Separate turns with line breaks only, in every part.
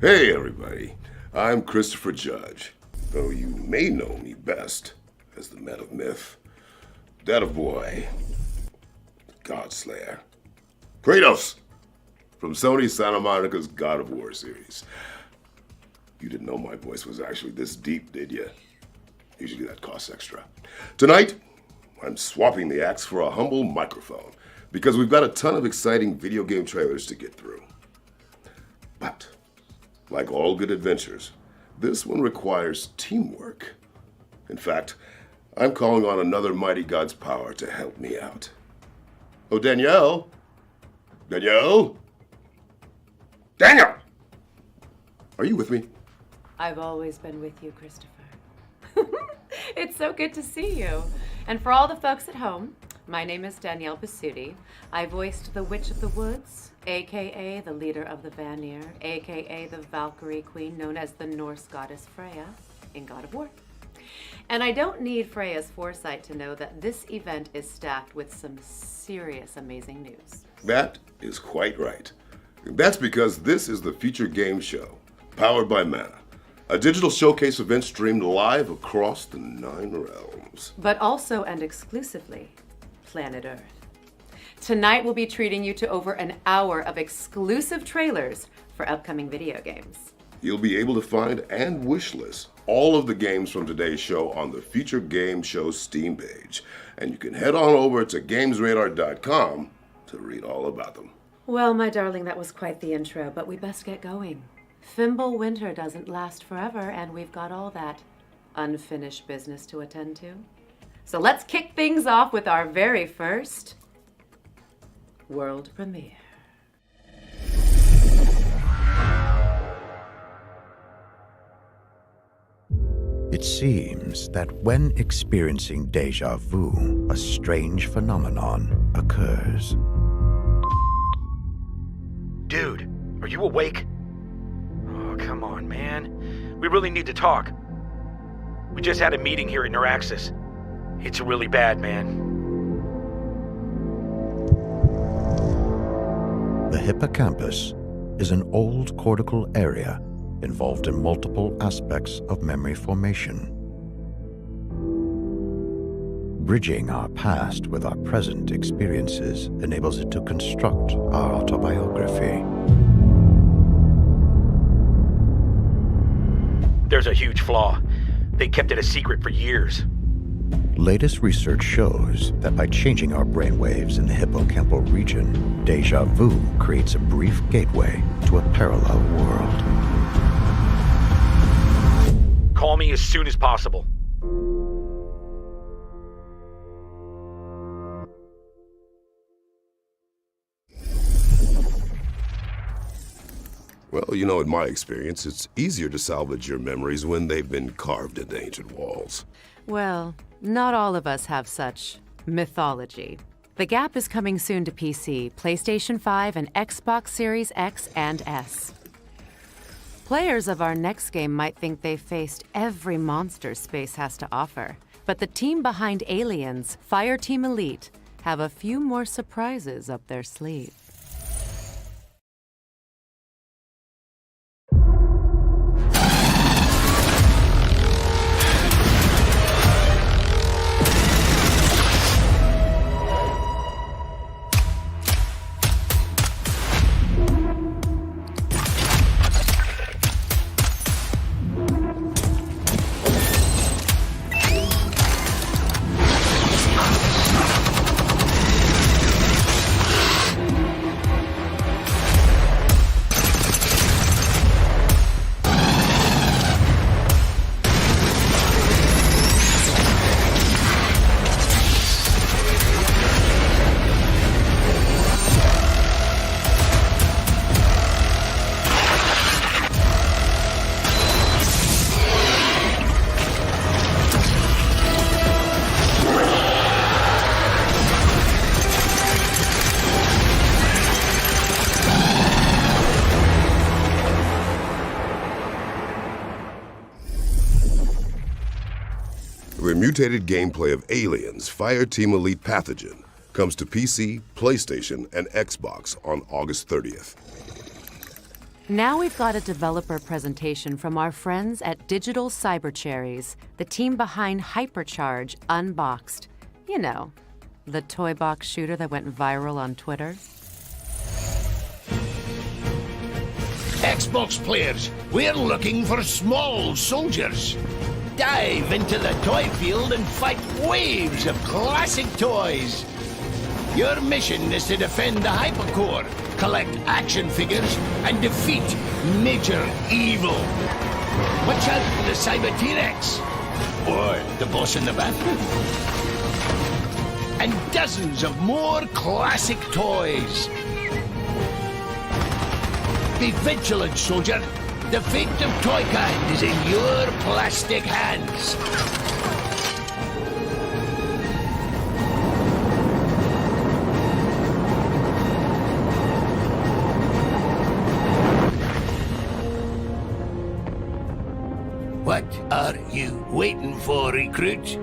Hey everybody, I'm Christopher Judge, though you may know me best as the Man of Myth, Dad of Boy, Godslayer, Kratos, from Sony Santa Monica's God of War series. You didn't know my voice was actually this deep, did you? Usually that costs extra. Tonight, I'm swapping the axe for a humble microphone, because we've got a ton of exciting video game trailers to get through. But like all good adventures, this one requires teamwork. In fact, I'm calling on another mighty god's power to help me out. Oh, Danielle? Danielle? Daniel! Are you with me?
I've always been with you, Christopher. It's so good to see you. And for all the folks at home, my name is Danielle Basutti. I voiced the Witch of the Woods, aka the leader of the Vanir, aka the Valkyrie Queen known as the Norse goddess Freya in God of War. And I don't need Freya's foresight to know that this event is stacked with some serious amazing news.
That is quite right. That's because this is the Feature Game Show, powered by Mana, a digital showcase event streamed live across the 9 realms.
But also and exclusively, Planet Earth. Tonight we'll be treating you to over an hour of exclusive trailers for upcoming video games.
You'll be able to find and wishlist all of the games from today's show on the Feature Game Show Steam page. And you can head on over to gamesradar.com to read all about them.
Well, my darling, that was quite the intro, but we best get going. Fimble winter doesn't last forever, and we've got all that unfinished business to attend to. So let's kick things off with our very first world premiere.
It seems that when experiencing déjà vu, a strange phenomenon occurs.
Dude, are you awake? Oh, come on, man. We really need to talk. We just had a meeting here at Neuraxis. It's really bad, man.
The hippocampus is an old cortical area involved in multiple aspects of memory formation. Bridging our past with our present experiences enables it to construct our autobiography.
There's a huge flaw. They kept it a secret for years.
Latest research shows that by changing our brainwaves in the hippocampal region, déjà vu creates a brief gateway to a parallel world.
Call me as soon as possible.
Well, in my experience, it's easier to salvage your memories when they've been carved into ancient walls.
Well, not all of us have such mythology. The Gap is coming soon to PC, PlayStation 5, and Xbox Series X and S. Players of our next game might think they've faced every monster space has to offer, but the team behind Aliens, Fireteam Elite, have a few more surprises up their sleeve.
The mutated gameplay of Aliens, Fireteam Elite Pathogen, comes to PC, PlayStation, and Xbox on August 30th.
Now we've got a developer presentation from our friends at Digital Cyber Cherries, the team behind Hypercharge Unboxed. You know, the toy box shooter that went viral on Twitter.
Xbox players, we're looking for small soldiers. Dive into the toy field and fight waves of classic toys. Your mission is to defend the Hypercore, collect action figures, and defeat major evil. Watch out for the Cyber T-Rex, or the boss in the bathroom. And dozens of more classic toys. Be vigilant, soldier. The fate of Toykind is in your plastic hands. What are you waiting for, recruit?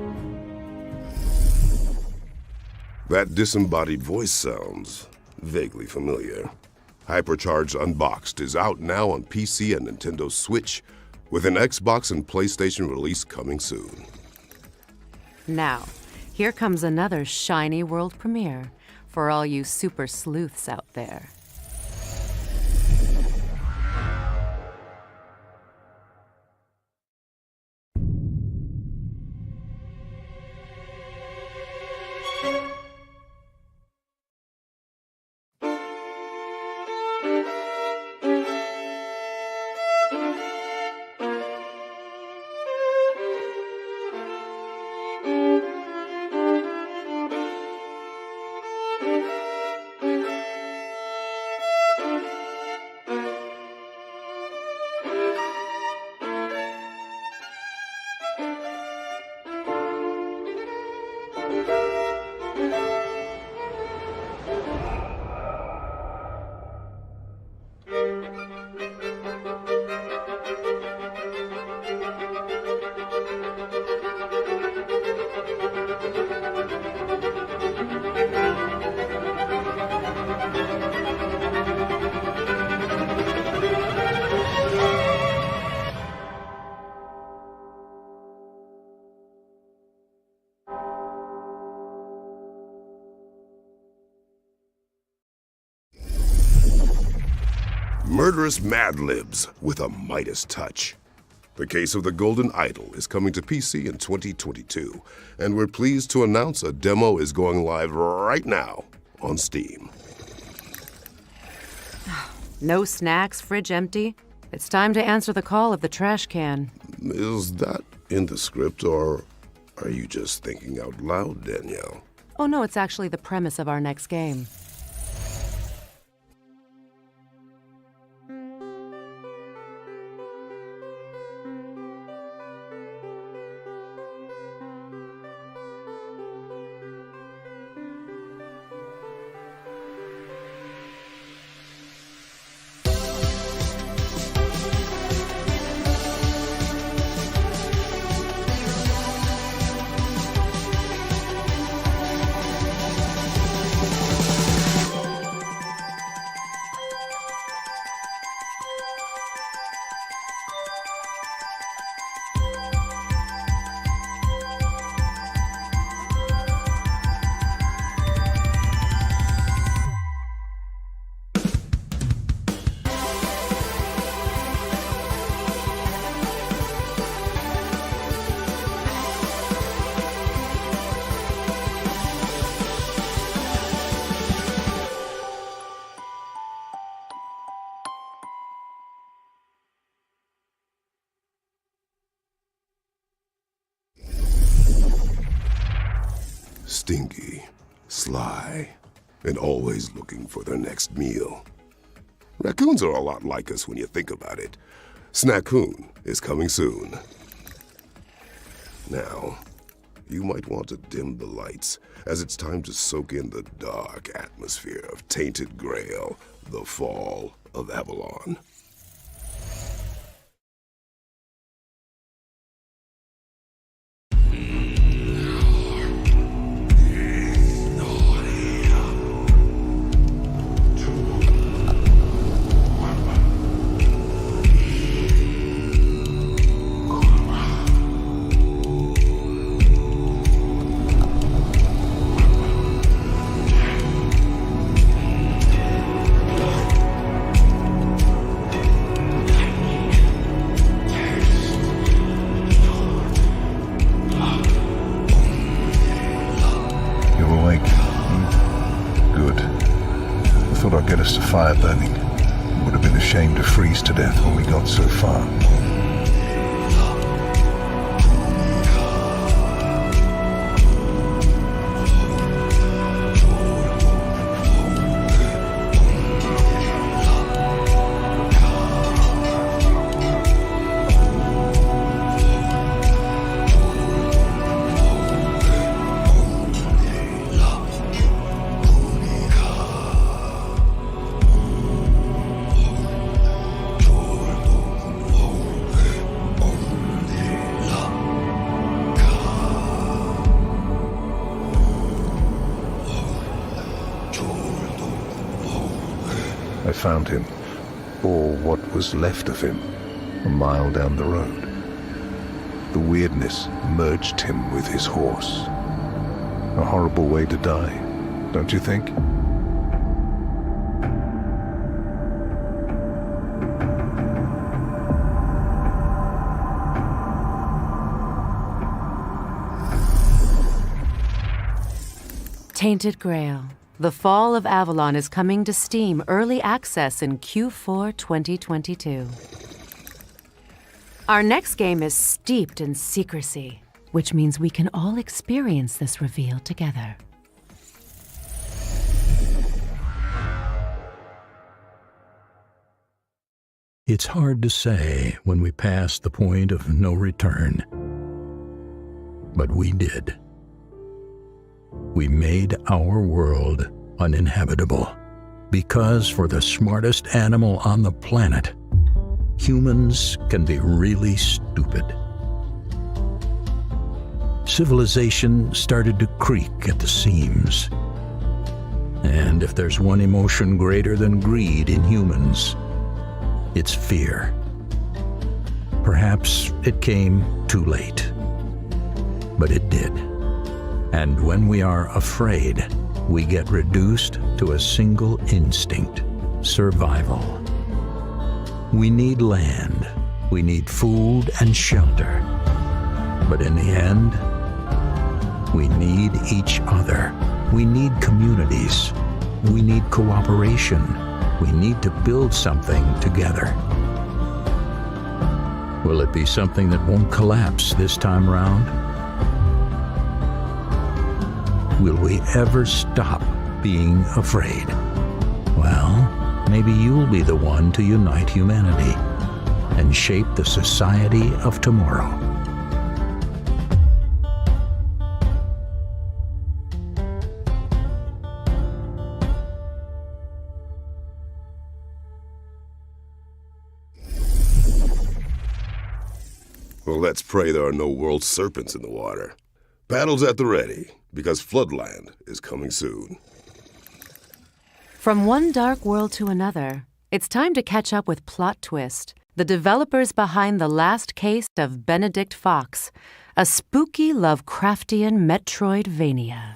That disembodied voice sounds vaguely familiar. Hypercharge Unboxed is out now on PC and Nintendo Switch, with an Xbox and PlayStation release coming soon.
Now, here comes another shiny world premiere for all you super sleuths out there.
Murderous Mad Libs with a Midas touch. The Case of the Golden Idol is coming to PC in 2022, and we're pleased to announce a demo is going live right now on Steam.
No snacks, fridge empty. It's time to answer the call of the trash can.
Is that in the script, or are you just thinking out loud, Danielle?
Oh no, it's actually the premise of our next game.
Stinky, sly, and always looking for their next meal. Raccoons are a lot like us when you think about it. Snackoon is coming soon. Now, you might want to dim the lights, as it's time to soak in the dark atmosphere of Tainted Grail, the Fall of Avalon.
witnessed a fire burning. Would have been ashamed to freeze to death when we got so far. I found him, or what was left of him, a mile down the road. The weirdness merged him with his horse. A horrible way to die, don't you think?
Tainted Grail. The Fall of Avalon is coming to Steam Early Access in Q4 2022. Our next game is steeped in secrecy, which means we can all experience this reveal together.
It's hard to say when we pass the point of no return. But we did. We made our world uninhabitable because for the smartest animal on the planet, humans can be really stupid. Civilization started to creak at the seams. And if there's one emotion greater than greed in humans, it's fear. Perhaps it came too late, but it did. And when we are afraid, we get reduced to a single instinct: survival. We need land, we need food and shelter. But in the end, we need each other. We need communities. We need cooperation. We need to build something together. Will it be something that won't collapse this time round? Will we ever stop being afraid? Well, maybe you'll be the one to unite humanity and shape the society of tomorrow.
Well, let's pray there are no world serpents in the water. Paddles at the ready, because Floodland is coming soon.
From one dark world to another, it's time to catch up with Plot Twist, the developers behind The Last Case of Benedict Fox, a spooky Lovecraftian Metroidvania.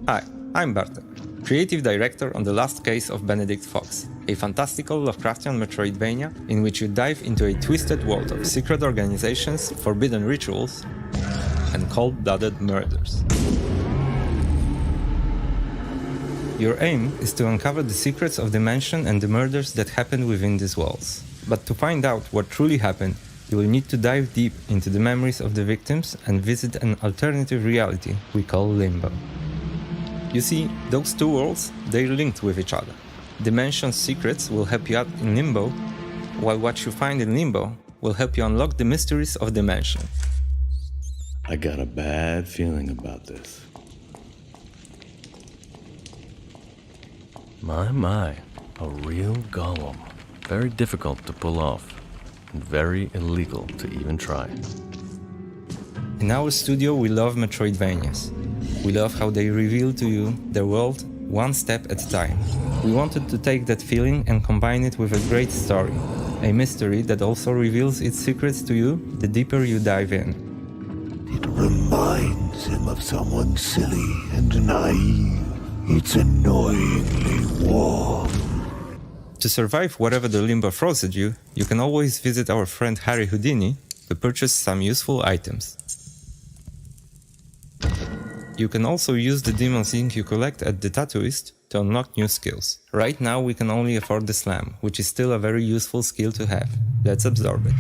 Hi, I'm Bartek, Creative Director on The Last Case of Benedict Fox, a fantastical Lovecraftian Metroidvania in which you dive into a twisted world of secret organizations, forbidden rituals, and cold-blooded murders. Your aim is to uncover the secrets of the mansion and the murders that happened within these walls. But to find out what truly happened, you will need to dive deep into the memories of the victims and visit an alternative reality we call Limbo. You see, those two worlds, they're linked with each other. The mansion's secrets will help you out in Limbo, while what you find in Limbo will help you unlock the mysteries of the mansion.
I got a bad feeling about this.
My, a real golem. Very difficult to pull off, and very illegal to even try.
In our studio, we love Metroidvanias. We love how they reveal to you their world one step at a time. We wanted to take that feeling and combine it with a great story, a mystery that also reveals its secrets to you the deeper you dive in.
It reminds him of someone silly and naive. It's annoyingly warm.
To survive whatever the limbo throws at you, you can always visit our friend Harry Houdini to purchase some useful items. You can also use the demon's ink you collect at the tattooist to unlock new skills. Right now we can only afford the slam, which is still a very useful skill to have. Let's absorb it.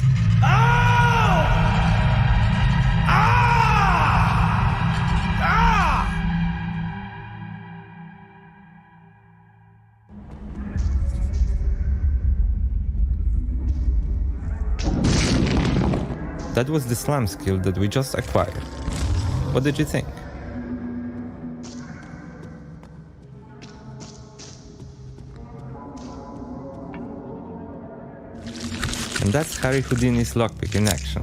That was the slam skill that we just acquired. What did you think? And that's Harry Houdini's lockpick in action.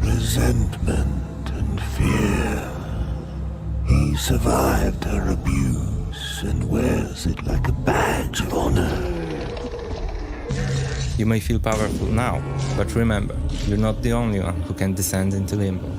Resentment and fear. He survived her abuse and wears it like a badge of honor.
You may feel powerful now, but remember, you're not the only one who can descend into limbo.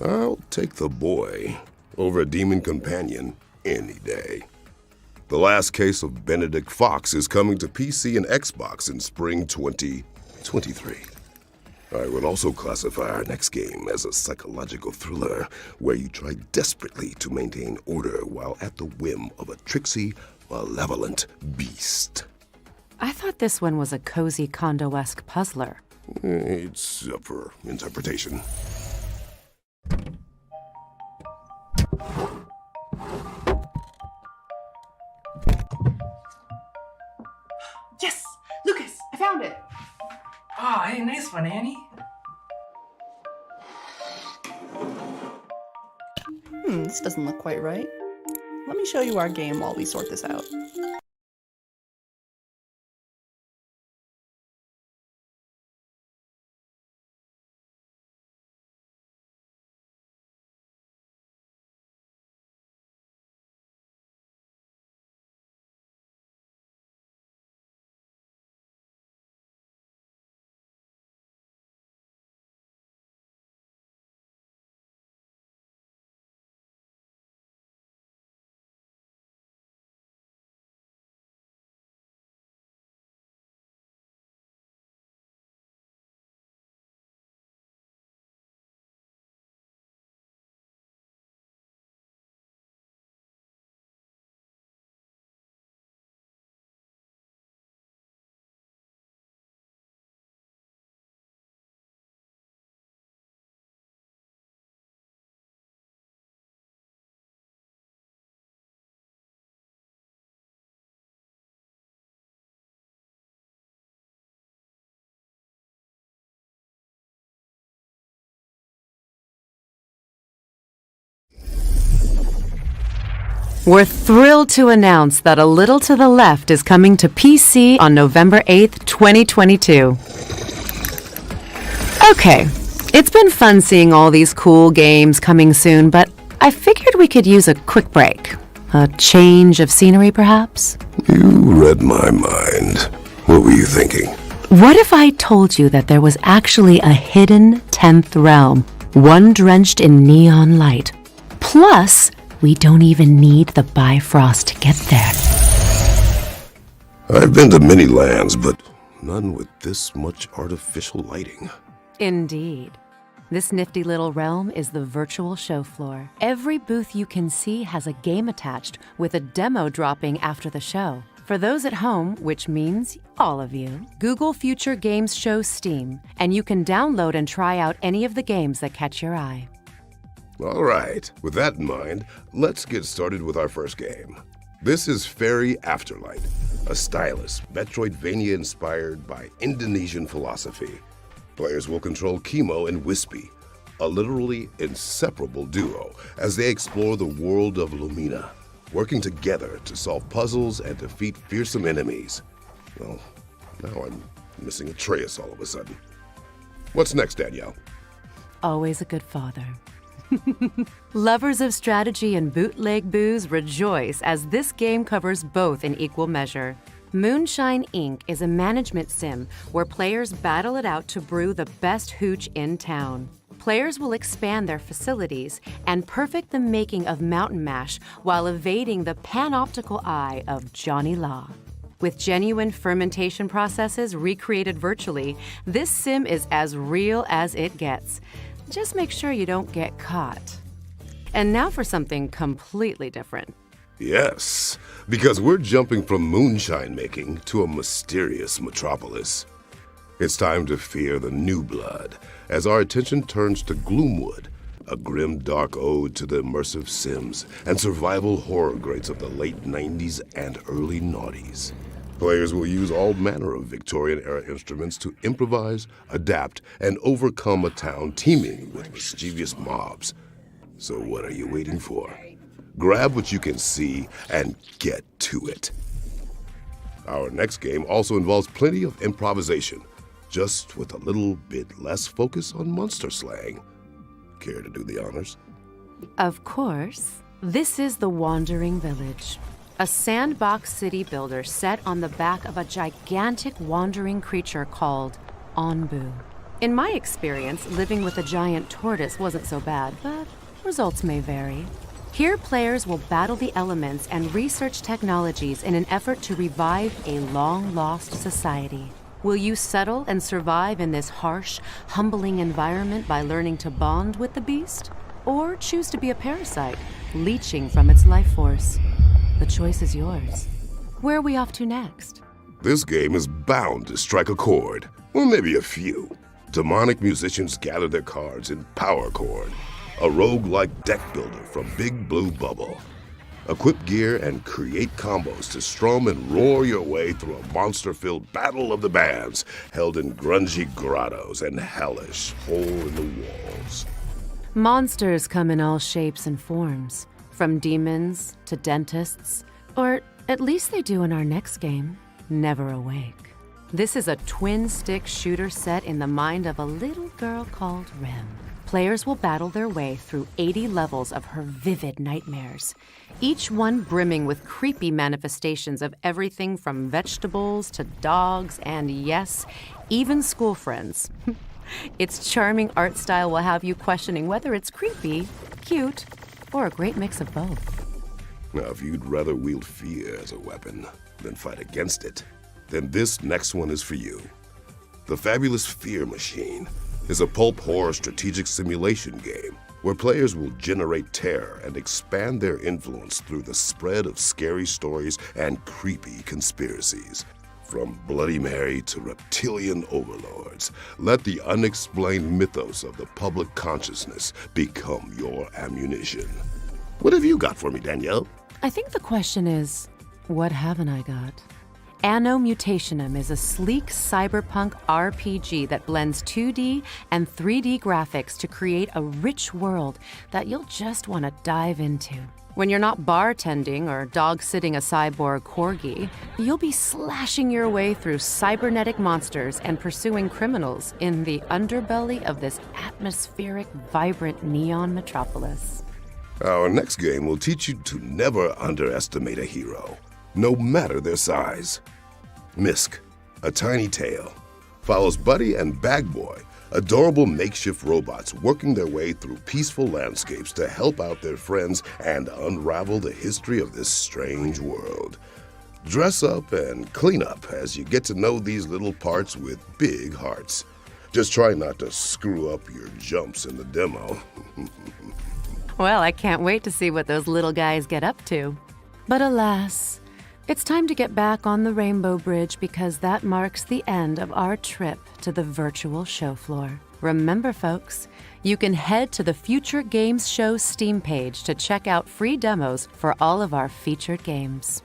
I'll take the boy over a demon companion any day. The last case of Benedict Fox is coming to PC and Xbox in spring 2023. I would also classify our next game as a psychological thriller where you try desperately to maintain order while at the whim of a tricksy, malevolent beast.
I thought this one was a cozy condo-esque puzzler.
It's up for interpretation.
Yes! Lucas, I found it!
Oh, hey, nice one, Annie.
This doesn't look quite right. Let me show you our game while we sort this out.
We're thrilled to announce that A Little to the Left is coming to PC on November 8th, 2022. Okay, it's been fun seeing all these cool games coming soon, but I figured we could use a quick break. A change of scenery, perhaps?
You read my mind. What were you thinking?
What if I told you that there was actually a hidden 10th realm, one drenched in neon light? Plus, we don't even need the Bifrost to get there.
I've been to many lands, but none with this much artificial lighting.
Indeed. This nifty little realm is the virtual show floor. Every booth you can see has a game attached, with a demo dropping after the show. For those at home, which means all of you, Google Future Games Show Steam, and you can download and try out any of the games that catch your eye.
All right, with that in mind, let's get started with our first game. This is Fairy Afterlight, a stylus Metroidvania inspired by Indonesian philosophy. Players will control Chemo and Wispy, a literally inseparable duo, as they explore the world of Lumina, working together to solve puzzles and defeat fearsome enemies. Well, now I'm missing Atreus all of a sudden. What's next, Danielle?
Always a good father. Lovers of strategy and bootleg booze rejoice as this game covers both in equal measure. Moonshine Inc. is a management sim where players battle it out to brew the best hooch in town. Players will expand their facilities and perfect the making of Mountain Mash while evading the panoptical eye of Johnny Law. With genuine fermentation processes recreated virtually, this sim is as real as it gets. Just make sure you don't get caught. And now for something completely different.
Yes, because we're jumping from moonshine making to a mysterious metropolis. It's time to fear the new blood as our attention turns to Gloomwood, a grim dark ode to the immersive sims and survival horror greats of the late 90s and early noughties. Players will use all manner of Victorian-era instruments to improvise, adapt, and overcome a town teeming with mischievous mobs. So what are you waiting for? Grab what you can see and get to it. Our next game also involves plenty of improvisation, just with a little bit less focus on monster slang. Care to do the honors?
Of course. This is the Wandering Village, a sandbox city builder set on the back of a gigantic wandering creature called Onbu. In my experience, living with a giant tortoise wasn't so bad, but results may vary. Here, players will battle the elements and research technologies in an effort to revive a long-lost society. Will you settle and survive in this harsh, humbling environment by learning to bond with the beast? Or choose to be a parasite, leeching from its life force? The choice is yours. Where are we off to next?
This game is bound to strike a chord, or maybe a few. Demonic musicians gather their cards in Power Chord, a rogue-like deck builder from Big Blue Bubble. Equip gear and create combos to strum and roar your way through a monster-filled battle of the bands held in grungy grottos and hellish hole-in-the-walls.
Monsters come in all shapes and forms, from demons to dentists, or at least they do in our next game, Never Awake. This is a twin-stick shooter set in the mind of a little girl called Rem. Players will battle their way through 80 levels of her vivid nightmares, each one brimming with creepy manifestations of everything from vegetables to dogs and, yes, even school friends. Its charming art style will have you questioning whether it's creepy, cute, or a great mix of both.
Now, if you'd rather wield fear as a weapon than fight against it, then this next one is for you. The Fabulous Fear Machine is a pulp horror strategic simulation game where players will generate terror and expand their influence through the spread of scary stories and creepy conspiracies. From Bloody Mary to reptilian overlords, let the unexplained mythos of the public consciousness become your ammunition. What have you got for me, Danielle?
I think the question is, what haven't I got? Anno Mutationum is a sleek cyberpunk RPG that blends 2D and 3D graphics to create a rich world that you'll just want to dive into. When you're not bartending or dog-sitting a cyborg corgi, you'll be slashing your way through cybernetic monsters and pursuing criminals in the underbelly of this atmospheric, vibrant neon metropolis.
Our next game will teach you to never underestimate a hero, no matter their size. Misk, a tiny tail, follows Buddy and Bag Boy, adorable makeshift robots working their way through peaceful landscapes to help out their friends and unravel the history of this strange world. Dress up and clean up as you get to know these little parts with big hearts. Just try not to screw up your jumps in the demo.
Well, I can't wait to see what those little guys get up to. But alas, it's time to get back on the Rainbow Bridge because that marks the end of our trip to the virtual show floor. Remember, folks, you can head to the Future Games Show Steam page to check out free demos for all of our featured games.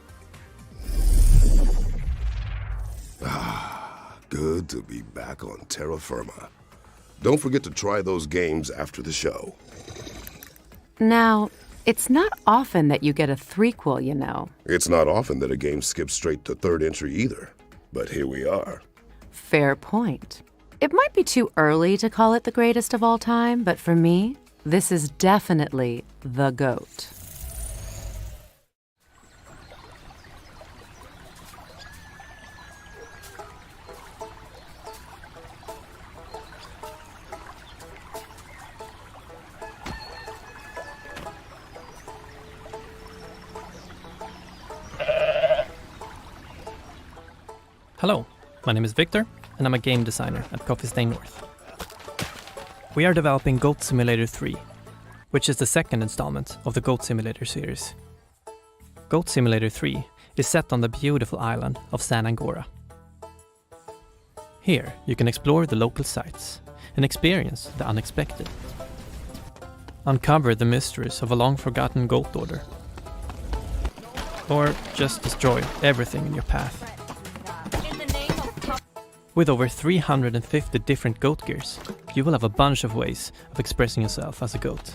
Good to be back on terra firma. Don't forget to try those games after the show.
Now, it's not often that you get a threequel, you know.
It's not often that a game skips straight to third entry either, but here we are.
Fair point. It might be too early to call it the greatest of all time, but for me, This is definitely the GOAT.
Hello, my name is Victor, and I'm a game designer at Coffee Stain North. We are developing Goat Simulator 3, which is the second installment of the Goat Simulator series. Goat Simulator 3 is set on the beautiful island of San Angora. Here, you can explore the local sites and experience the unexpected. Uncover the mysteries of a long-forgotten goat order. Or just destroy everything in your path. With over 350 different goat gears, you will have a bunch of ways of expressing yourself as a goat.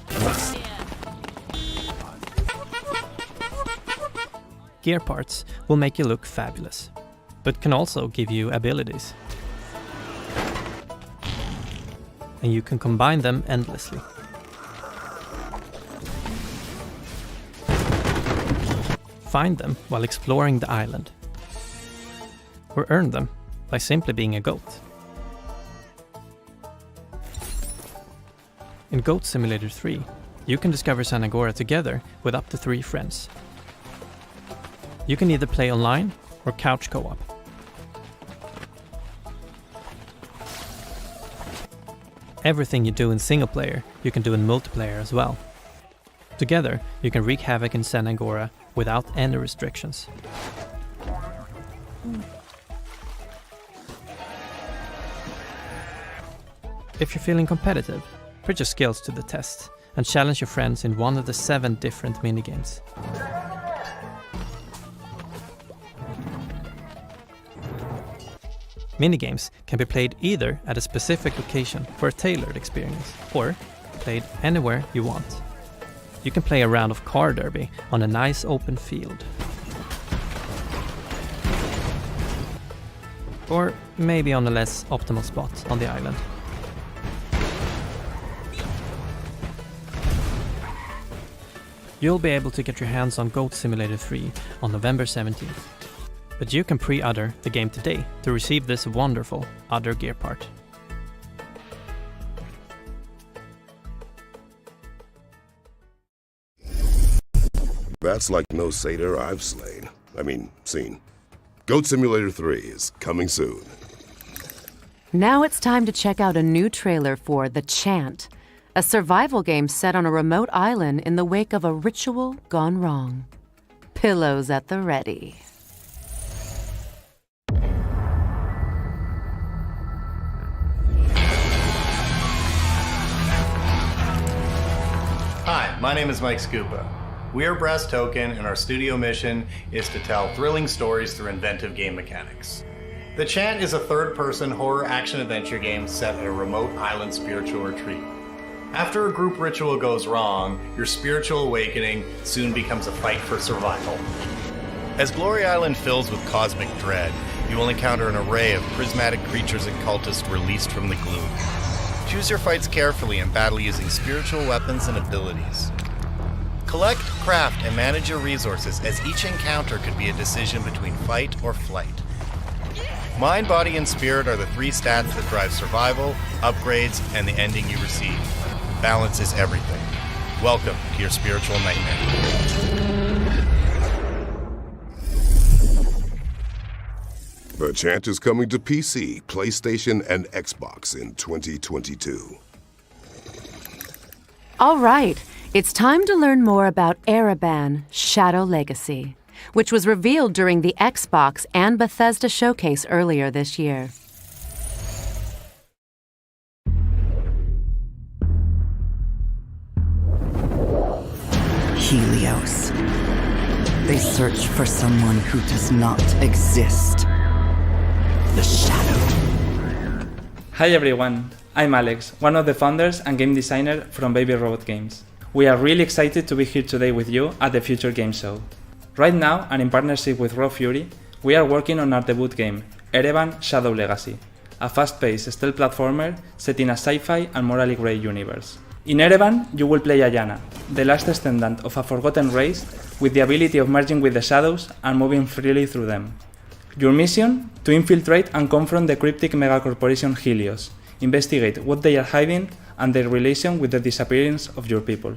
Gear parts will make you look fabulous, but can also give you abilities. And you can combine them endlessly. Find them while exploring the island, or earn them by simply being a goat. In Goat Simulator 3, you can discover San Angora together with up to 3 friends. You can either play online or couch co-op. Everything you do in single player, you can do in multiplayer as well. Together, you can wreak havoc in San Angora without any restrictions. If you're feeling competitive, put your skills to the test and challenge your friends in one of the 7 different minigames. Minigames can be played either at a specific location for a tailored experience, or played anywhere you want. You can play a round of car derby on a nice open field. Or maybe on a less optimal spot on the island. You'll be able to get your hands on Goat Simulator 3 on November 17th. But you can pre-order the game today to receive this wonderful other gear part.
That's like no satyr I've seen. Goat Simulator 3 is coming soon.
Now it's time to check out a new trailer for The Chant, a survival game set on a remote island in the wake of a ritual gone wrong. Pillows at the ready.
Hi, my name is Mike Scupa. We are Brass Token, and our studio mission is to tell thrilling stories through inventive game mechanics. The Chant is a third-person horror action-adventure game set at a remote island spiritual retreat. After a group ritual goes wrong, your spiritual awakening soon becomes a fight for survival. As Glory Island fills with cosmic dread, you will encounter an array of prismatic creatures and cultists released from the gloom. Choose your fights carefully and battle using spiritual weapons and abilities. Collect, craft, and manage your resources, as each encounter could be a decision between fight or flight. Mind, body, and spirit are the 3 stats that drive survival, upgrades, and the ending you receive. Balance is everything. Welcome to your spiritual nightmare.
The Chant is coming to PC, PlayStation, and Xbox in 2022.
All right, it's time to learn more about Ereban Shadow Legacy, which was revealed during the Xbox and Bethesda showcase earlier this year.
Helios. They search for someone who does not exist. The Shadow.
Hi everyone, I'm Alex, one of the founders and game designer from Baby Robot Games. We are really excited to be here today with you at the Future Game Show. Right now, and in partnership with Raw Fury, we are working on our debut game, Ereban Shadow Legacy, a fast-paced stealth platformer set in a sci-fi and morally grey universe. In Ereban, you will play Ayana, the last descendant of a forgotten race with the ability of merging with the shadows and moving freely through them. Your mission? To infiltrate and confront the cryptic megacorporation Helios, investigate what they are hiding and their relation with the disappearance of your people.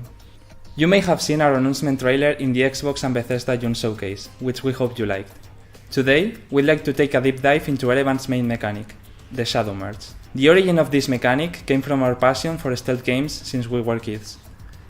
You may have seen our announcement trailer in the Xbox and Bethesda June showcase, which we hope you liked. Today, we'd like to take a deep dive into Ereban's main mechanic, the Shadow Merge. The origin of this mechanic came from our passion for stealth games since we were kids.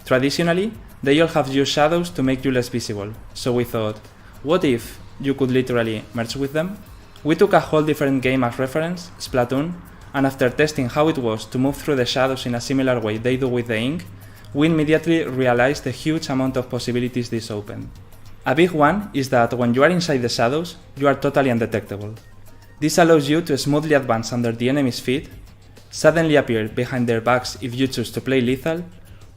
Traditionally, they all have used shadows to make you less visible, so we thought, what if you could literally merge with them? We took a whole different game as reference, Splatoon, and after testing how it was to move through the shadows in a similar way they do with the ink, we immediately realized the huge amount of possibilities this opened. A big one is that when you are inside the shadows, you are totally undetectable. This allows you to smoothly advance under the enemy's feet, suddenly appear behind their backs if you choose to play lethal,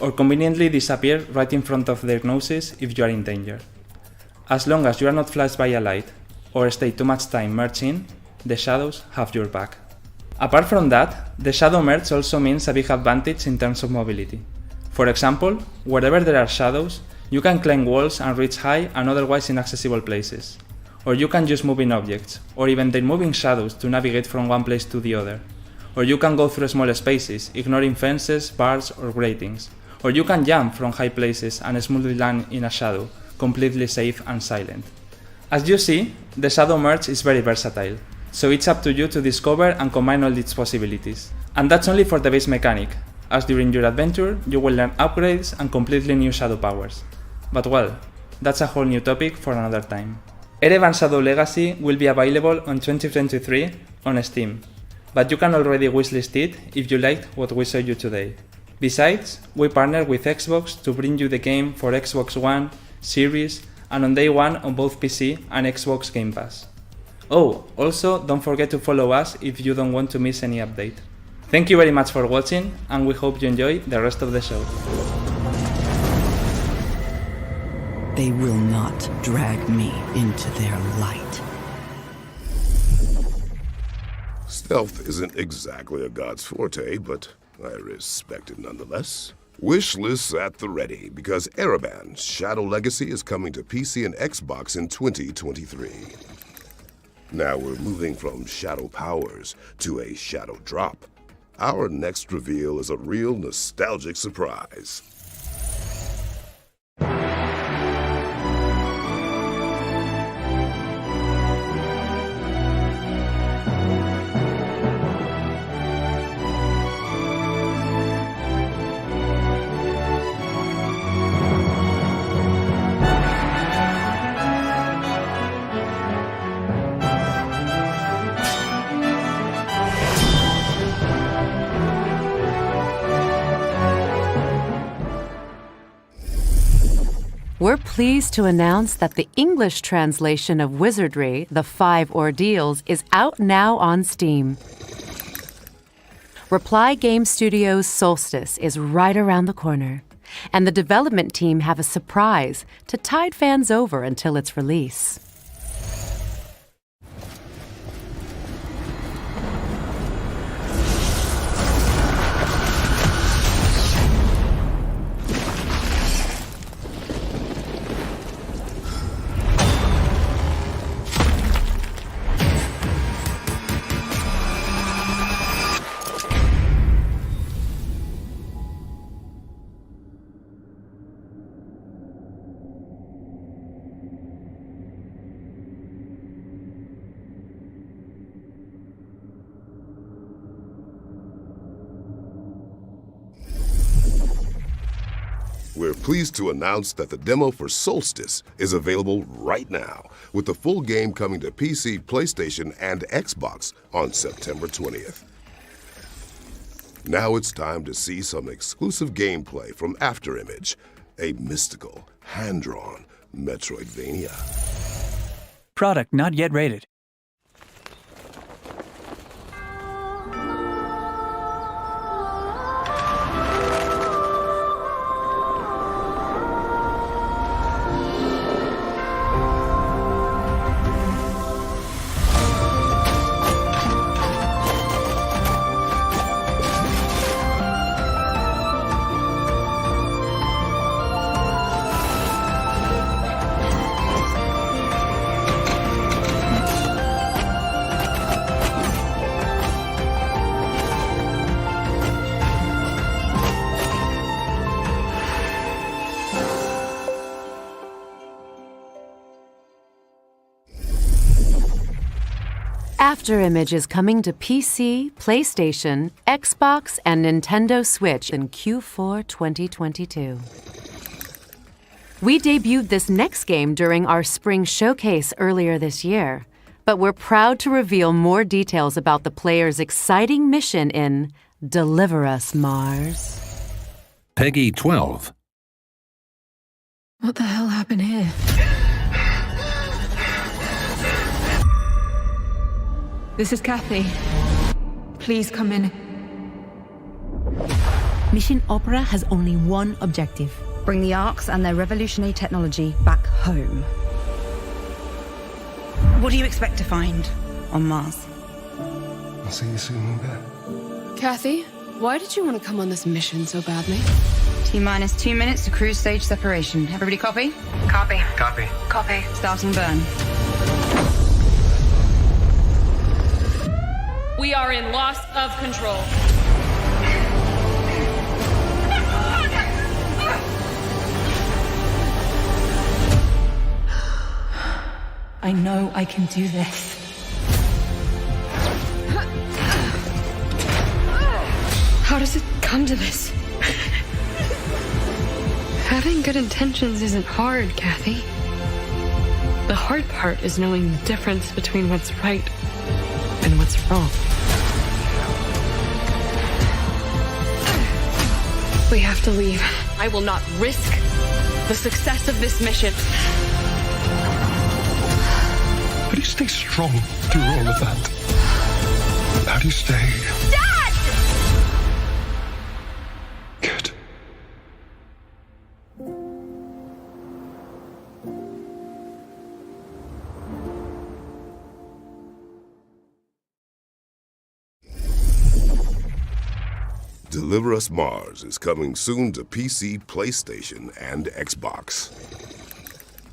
or conveniently disappear right in front of their noses if you are in danger. As long as you are not flashed by a light, or stay too much time merging, the shadows have your back. Apart from that, the shadow merge also means a big advantage in terms of mobility. For example, wherever there are shadows, you can climb walls and reach high and otherwise inaccessible places. Or you can use moving objects, or even their moving shadows to navigate from one place to the other. Or you can go through small spaces, ignoring fences, bars, or gratings. Or you can jump from high places and smoothly land in a shadow, completely safe and silent. As you see, the Shadow Merge is very versatile, so it's up to you to discover and combine all its possibilities. And that's only for the base mechanic, as during your adventure you will learn upgrades and completely new shadow powers. But well, that's a whole new topic for another time. Ereban Shadow Legacy will be available on 2023 on Steam, but you can already wishlist it if you liked what we showed you today. Besides, we partnered with Xbox to bring you the game for Xbox One, Series, and on day one on both PC and Xbox Game Pass. Oh, also don't forget to follow us if you don't want to miss any update. Thank you very much for watching, and we hope you enjoy the rest of the show.
They will not drag me into their light.
Stealth isn't exactly a god's forte, but I respect it nonetheless. Wish lists at the ready, because Ereban Shadow Legacy is coming to PC and Xbox in 2023. Now we're moving from shadow powers to a shadow drop. Our next reveal is a real nostalgic surprise.
We're pleased to announce that the English translation of Wizardry, The 5 Ordeals, is out now on Steam. Reply Game Studios' Solstice is right around the corner, and the development team have a surprise to tide fans over until its release.
We're pleased to announce that the demo for Solstice is available right now, with the full game coming to PC, PlayStation, and Xbox on September 20th. Now it's time to see some exclusive gameplay from Afterimage, a mystical, hand-drawn Metroidvania.
Product not yet rated.
Afterimage is coming to PC, PlayStation, Xbox, and Nintendo Switch in Q4 2022. We debuted this next game during our spring showcase earlier this year, but we're proud to reveal more details about the player's exciting mission in Deliver Us, Mars.
Peggy 12.
What the hell happened here? This is Kathy. Please come in.
Mission Opera has only one objective.
Bring the Arks and their revolutionary technology back home. What do you expect to find on Mars?
I'll see you soon, Luca.
Kathy, why did you want to come on this mission so badly?
T-minus 2 minutes to cruise stage separation. Everybody copy?
Copy.
Copy.
Copy.
Starting burn.
We are in loss of control.
I know I can do this. How does it come to this? Having good intentions isn't hard, Kathy. The hard part is knowing the difference between what's right and what's wrong. We have to leave.
I will not risk the success of this mission.
How do you stay strong through all of that? How do you stay...
Dad!
Good.
Deliver Us Mars is coming soon to PC, PlayStation, and Xbox.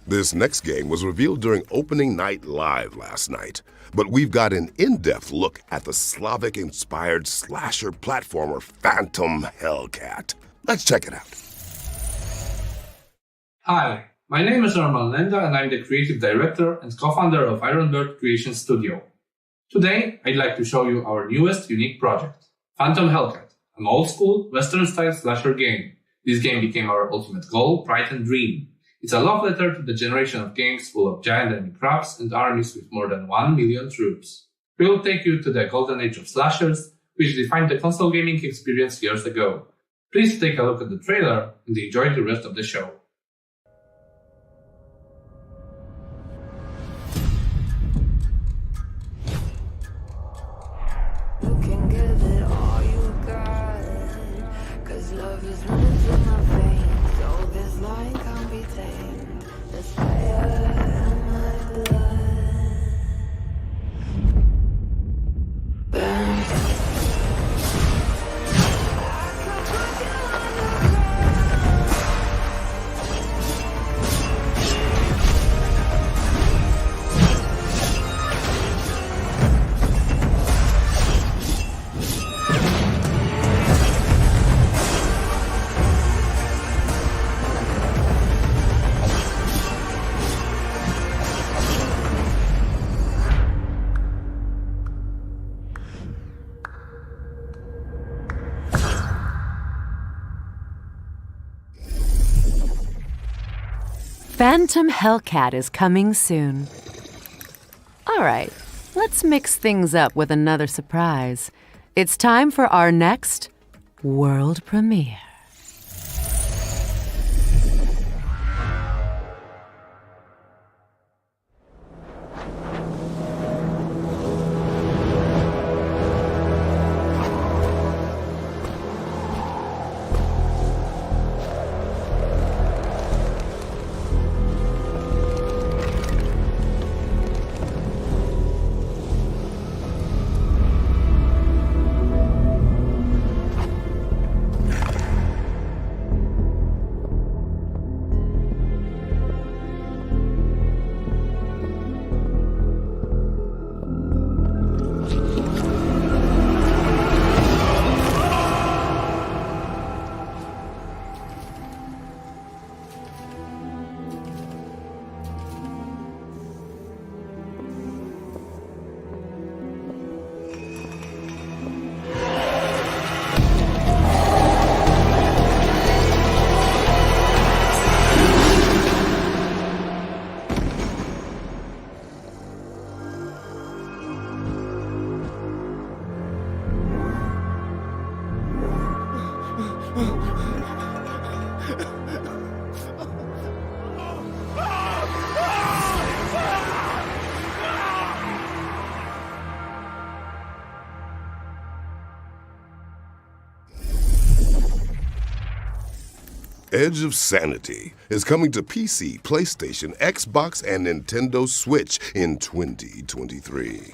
This next game was revealed during opening night live last night, but we've got an in-depth look at the Slavic-inspired slasher platformer Phantom Hellcat. Let's check it out.
Hi, my name is Norman Lenda and I'm the creative director and co-founder of Ironbird Creation Studio. Today, I'd like to show you our newest unique project, Phantom Hellcat, an old-school, Western-style slasher game. This game became our ultimate goal, pride and dream. It's a love letter to the generation of games full of giant enemy crabs and armies with more than 1 million troops. We will take you to the golden age of slashers, which defined the console gaming experience years ago. Please take a look at the trailer and enjoy the rest of the show.
Phantom Hellcat is coming soon. All right, let's mix things up with another surprise. It's time for our next world premiere.
Edge of Sanity is coming to PC, PlayStation, Xbox, and Nintendo Switch in 2023.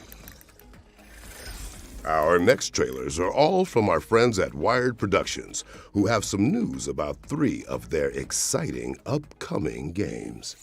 Our next trailers are all from our friends at Wired Productions, who have some news about 3 of their exciting upcoming games.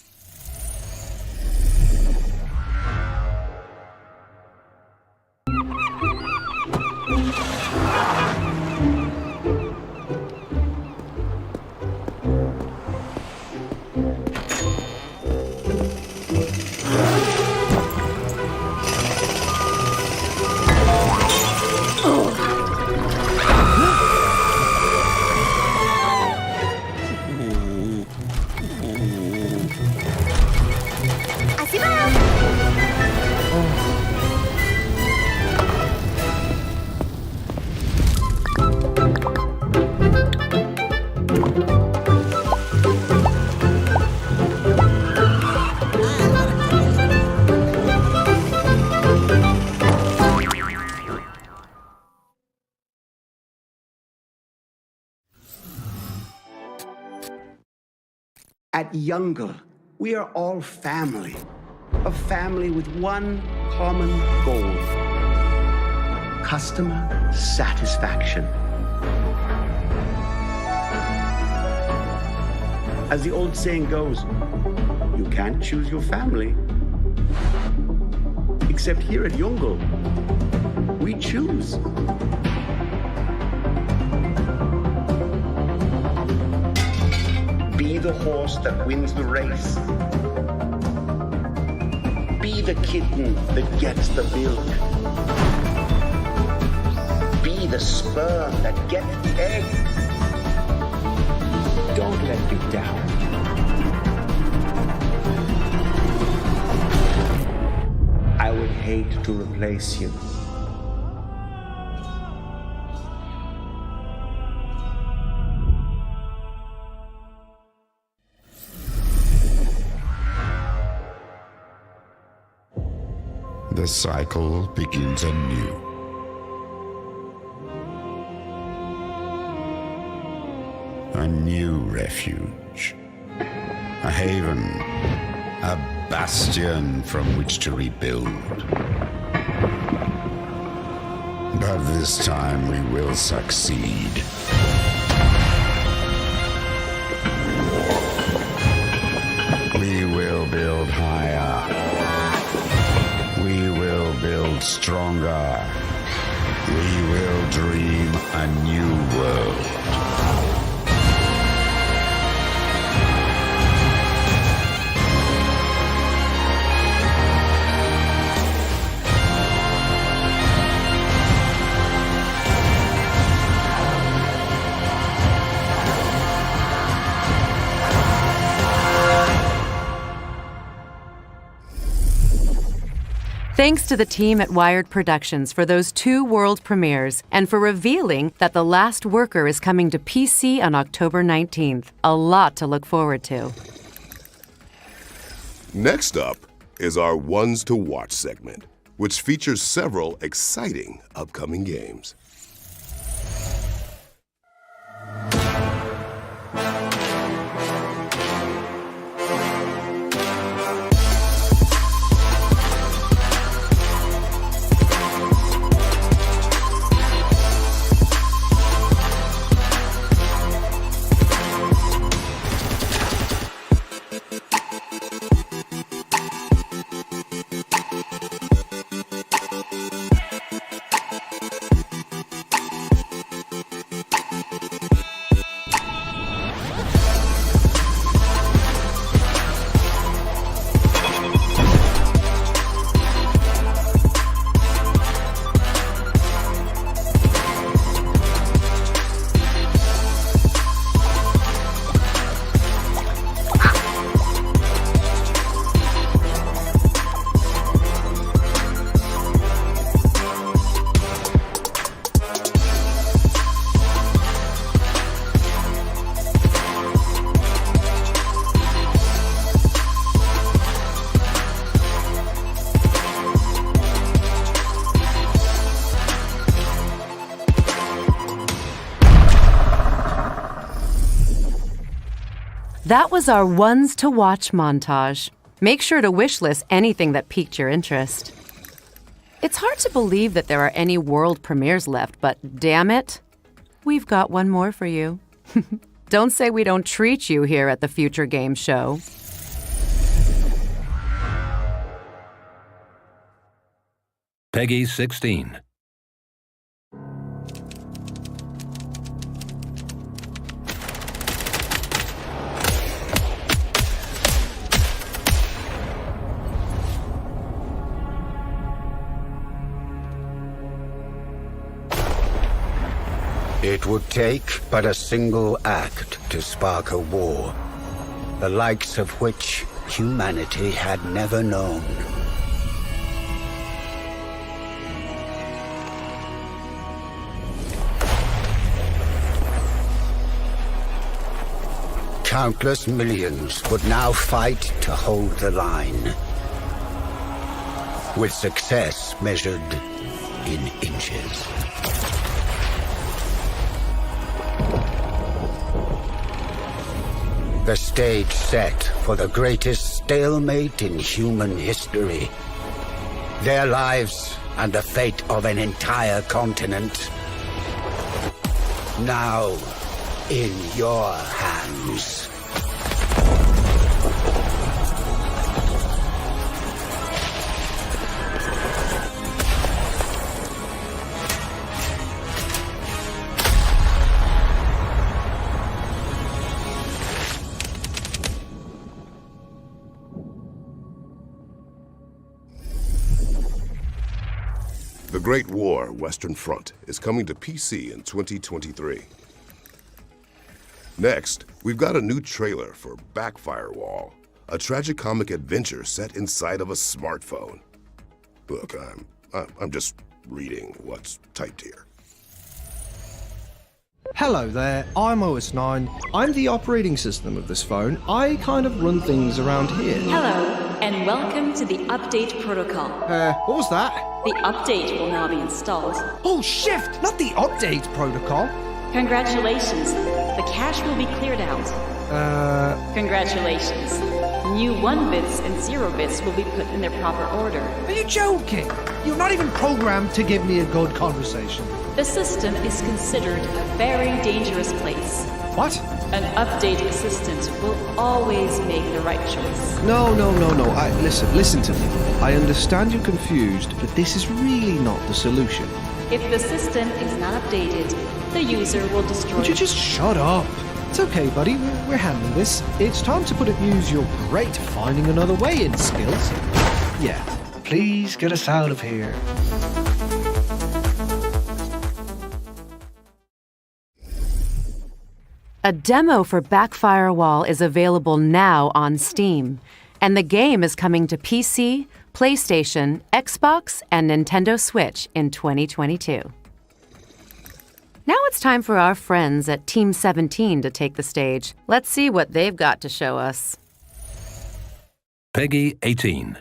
At Youngle, we are all family. A family with one common goal. Customer satisfaction. As the old saying goes, you can't choose your family. Except here at Youngle, we choose. Be the horse that wins the race. Be the kitten that gets the milk. Be the sperm that gets the egg. Don't let me down. I would hate to replace you.
The cycle begins anew. A new refuge. A haven. A bastion from which to rebuild. But this time we will succeed. We will build higher. We will build stronger. We will dream a new world.
Thanks to the team at Wired Productions for those 2 world premieres and for revealing that The Last Worker is coming to PC on October 19th. A lot to look forward to.
Next up is our Ones to Watch segment, which features several exciting upcoming games.
That was our ones to watch montage. Make sure to wishlist anything that piqued your interest. It's hard to believe that there are any world premieres left, but damn it, we've got one more for you. Don't say we don't treat you here at the Future Game Show.
Peggy 16.
It would take but a single act to spark a war, the likes of which humanity had never known. Countless millions would now fight to hold the line, with success measured in inches. The stage set for the greatest stalemate in human history. Their lives and the fate of an entire continent. Now, in your hands.
The Great War Western Front is coming to PC in 2023. Next, we've got a new trailer for Backfirewall, a tragicomic adventure set inside of a smartphone. Look, I'm just reading what's typed here.
Hello there, I'm OS9. I'm the operating system of this phone. I kind of run things around here.
Hello, and welcome to the update protocol.
What was that?
The update will now be installed.
Oh, shift, not the update protocol.
Congratulations, the cache will be cleared out. Congratulations. New 1 bits and 0 bits will be put in their proper order.
Are you joking? You're not even programmed to give me a good conversation.
The system is considered a very dangerous place.
What?
An update assistant will always make the right choice.
No. Listen to me. I understand you're confused, but this is really not the solution.
If the system is not updated, the user will destroy...
Would you just shut up? It's okay, buddy. We're handling this. It's time to put it use your great finding another way in skills. Yeah. Please get us out of here.
A demo for Backfirewall is available now on Steam, and the game is coming to PC, PlayStation, Xbox, and Nintendo Switch in 2022. Now it's time for our friends at Team 17 to take the stage. Let's see what they've got to show us.
Peggy 18.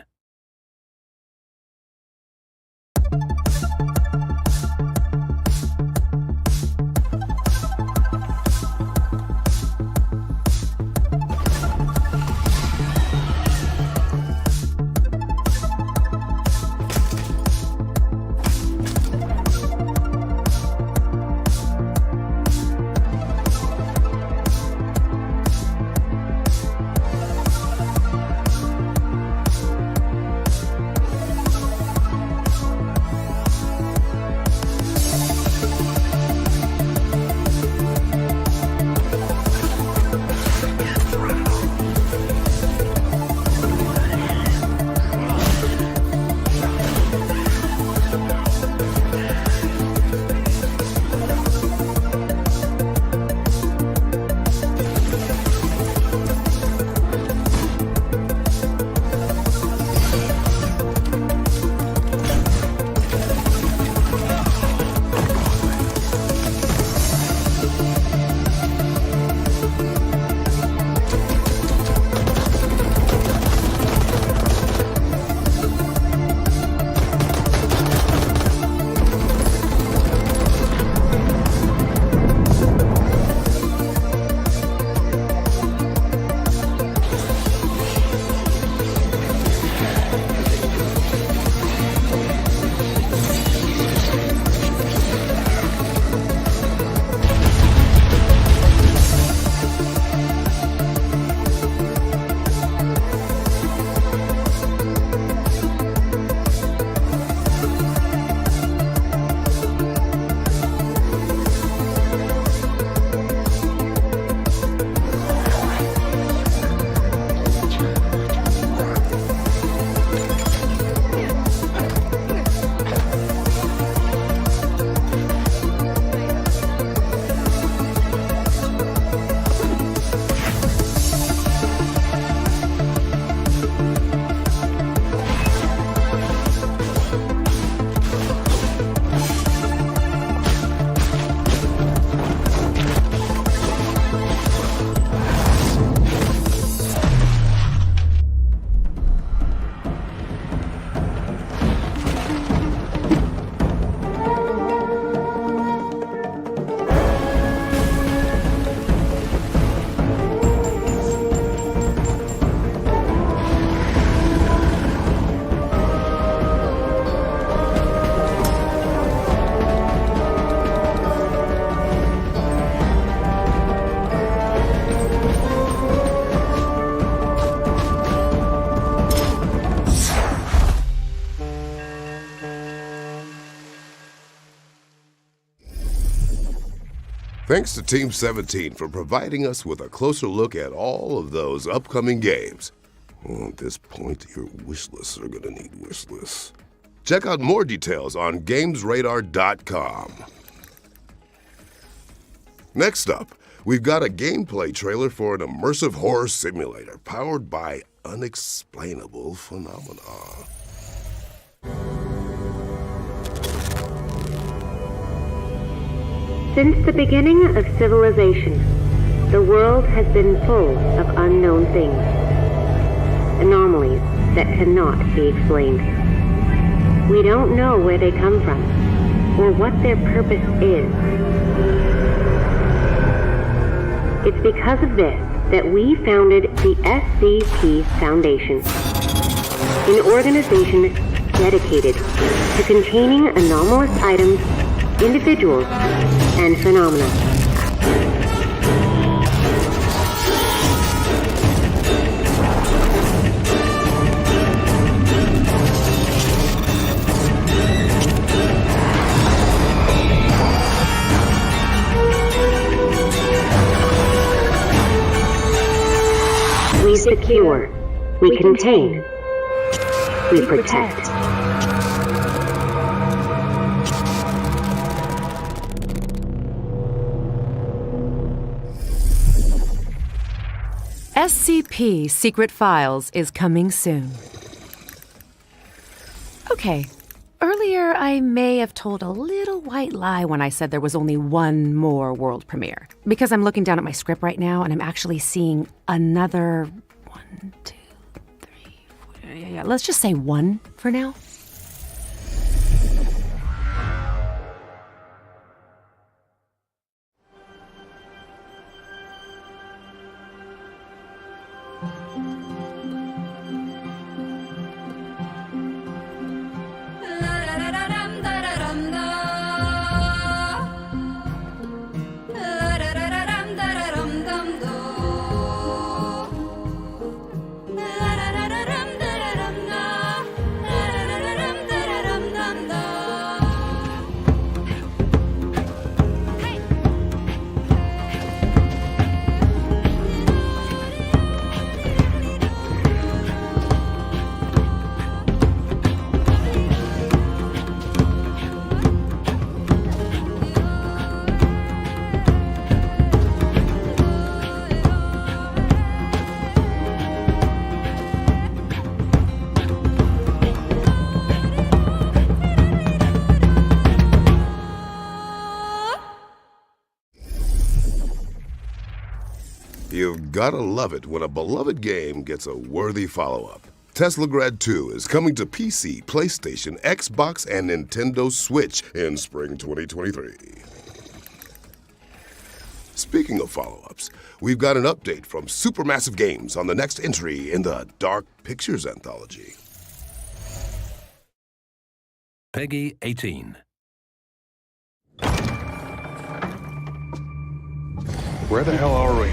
Thanks to Team 17 for providing us with a closer look at all of those upcoming games. Well, at this point, your wish lists are gonna need wish lists. Check out more details on GamesRadar.com. Next up, we've got a gameplay trailer for an immersive horror simulator powered by unexplainable phenomena.
Since the beginning of civilization, the world has been full of unknown things, anomalies that cannot be explained. We don't know where they come from or what their purpose is. It's because of this that we founded the SCP Foundation, an organization dedicated to containing anomalous items, individuals, and phenomena. We secure, we contain, we protect.
SCP Secret Files is coming soon. Okay, earlier I may have told a little white lie when I said there was only one more world premiere. Because I'm looking down at my script right now and I'm actually seeing another 1, 2, 3, 4, yeah, let's just say 1 for now.
You've gotta love it when a beloved game gets a worthy follow-up. Teslagrad 2 is coming to PC, PlayStation, Xbox, and Nintendo Switch in spring 2023. Speaking of follow-ups, we've got an update from Supermassive Games on the next entry in the Dark Pictures anthology.
Peggy 18.
Where the hell are we?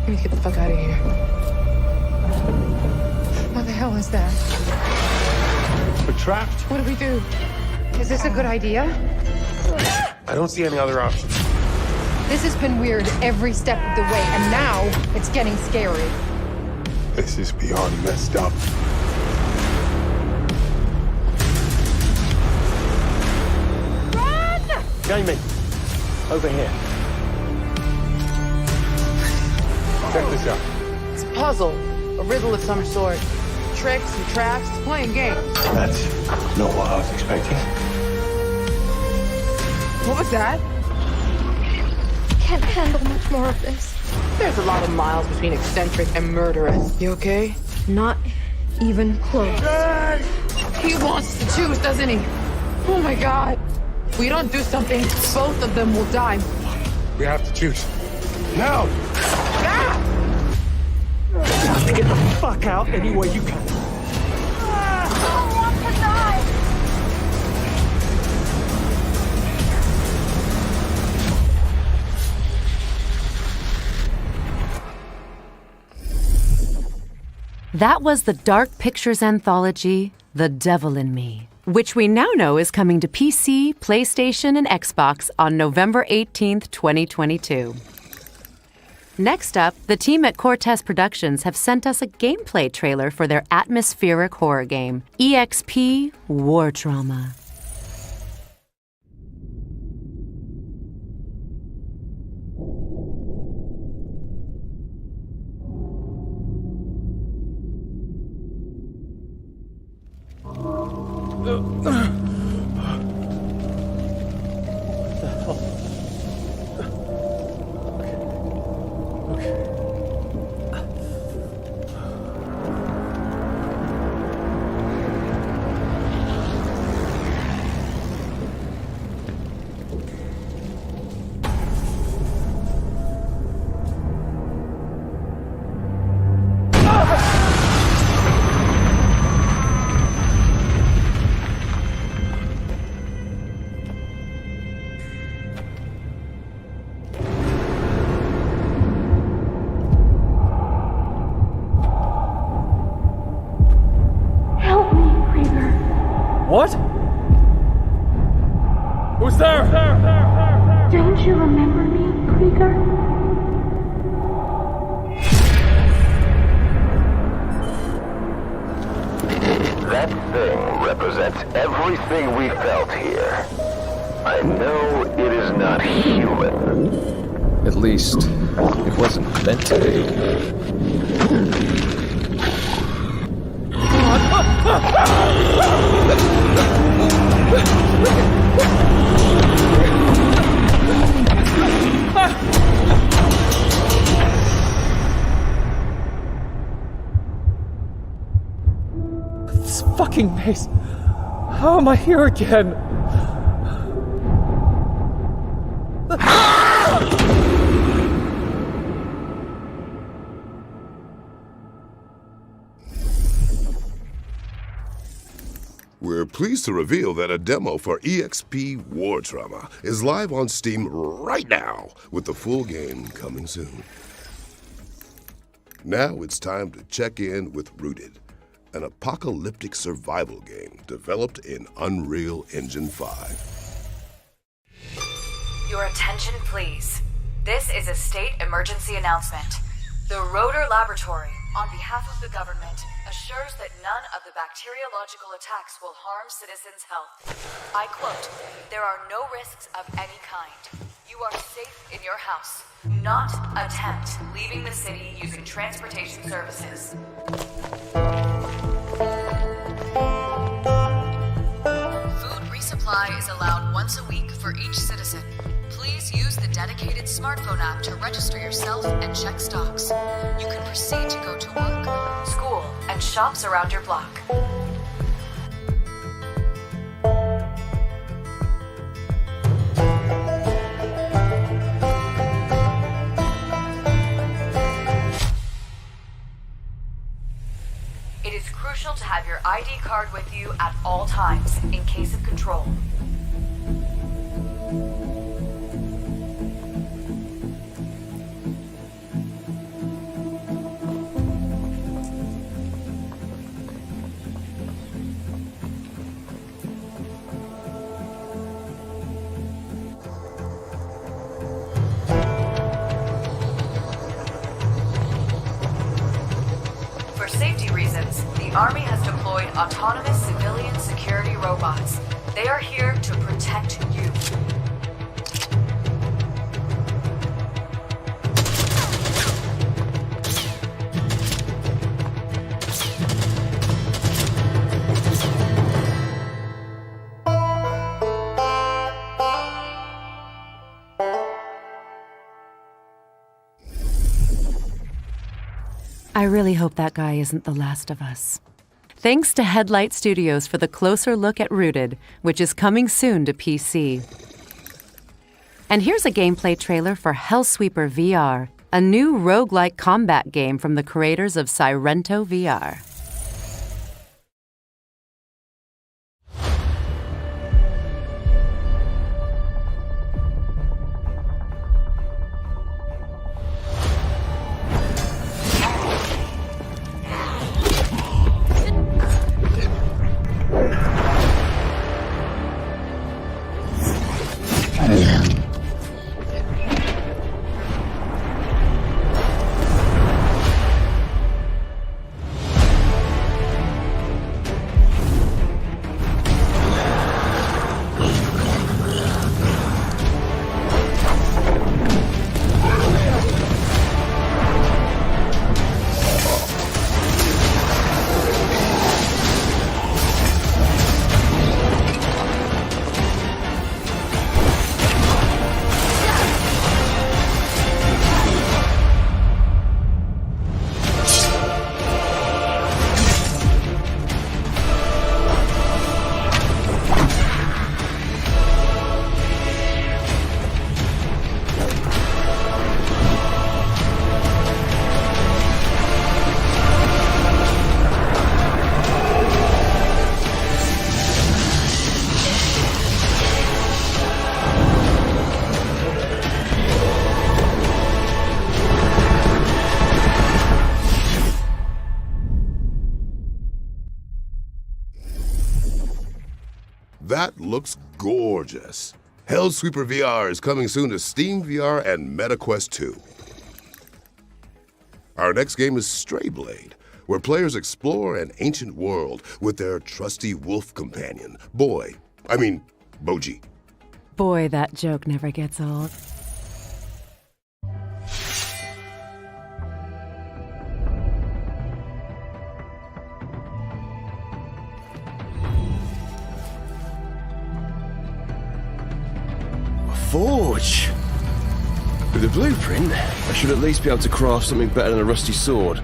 Let me get the fuck out of here. What the hell is that?
We're trapped.
What do we do? Is this a good idea?
I don't see any other options.
This has been weird every step of the way, and now it's getting scary.
This is beyond messed up.
Run!
Jamie, over here. Check this out.
It's a puzzle, a riddle of some sort. Tricks and traps, playing games.
That's not what I was expecting.
What was that?
Can't handle much more of this.
There's a lot of miles between eccentric and murderous. You okay?
Not even close.
He wants to choose, doesn't he? Oh my god. If we don't do something, both of them will die.
We have to choose. Now!
Ah!
Get the fuck out any way you can.
I don't want to die.
That was the Dark Pictures anthology, The Devil in Me. which we now know is coming to PC, PlayStation, and Xbox on November 18th, 2022. Next up, the team at Cortez Productions have sent us a gameplay trailer for their atmospheric horror game, EXP War Trauma.
What? Who's there?
Don't you remember me, Krieger?
That thing represents everything we felt here. I know it is not human.
At least, it wasn't meant to be. This fucking maze. How am I here again?
We're pleased to reveal that a demo for EXP War Trauma is live on Steam right now, with the full game coming soon. Now it's time to check in with Rooted, an apocalyptic survival game developed in Unreal Engine 5.
Your attention, please. This is a state emergency announcement. The Rotor Laboratory, on behalf of the government, assures that none of the bacteriological attacks will harm citizens' health. I quote, "There are no risks of any kind. You are safe in your house. Not attempt leaving the city using transportation services." Food resupply is allowed once a week for each citizen. Please use the dedicated smartphone app to register yourself and check stocks. You can proceed to go to work, school, and shops around your block. It is crucial to have your ID card with you at all times in case of control. For safety reasons, the Army has deployed autonomous civilian security robots. They are here to protect you.
I really hope that guy isn't the last of us. Thanks to Headlight Studios for the closer look at Rooted, which is coming soon to PC. And here's a gameplay trailer for Hellsweeper VR, a new roguelike combat game from the creators of Sirento VR.
That looks gorgeous. Hellsweeper VR is coming soon to Steam VR and MetaQuest 2. Our next game is Strayblade, where players explore an ancient world with their trusty wolf companion, Boji.
Boy, that joke never gets old.
Forge! With a blueprint, I should at least be able to craft something better than a rusty sword.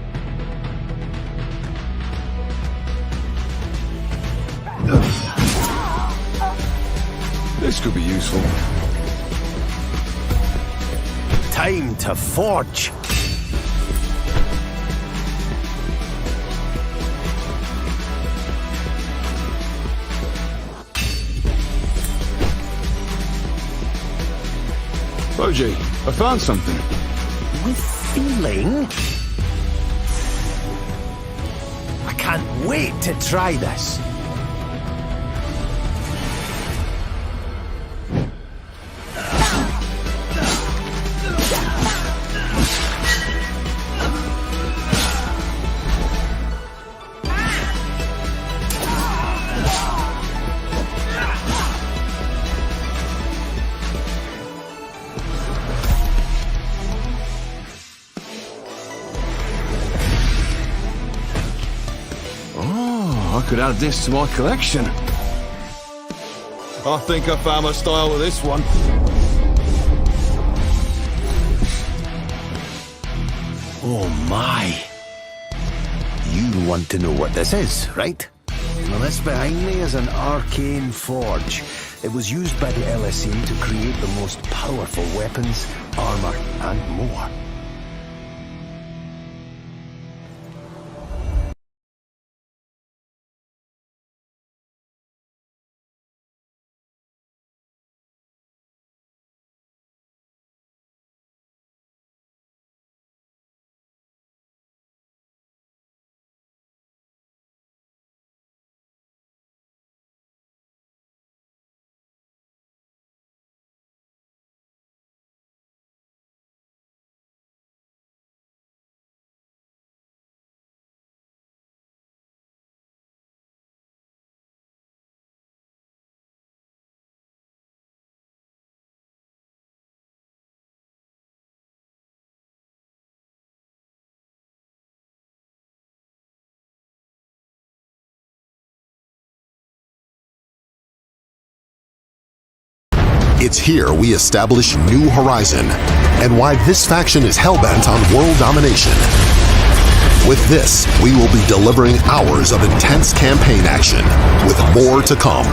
This could be useful.
Time to forge!
Boji, I found something.
With feeling? I can't wait to try this.
I could add this to my collection. I think I found my style with this one.
Oh my. You want to know what this is, right? Well, this behind me is an arcane forge. It was used by the LSE to create the most powerful weapons, armor, and more.
It's here we establish New Horizon, and why this faction is hellbent on world domination. With this, we will be delivering hours of intense campaign action, with more to come.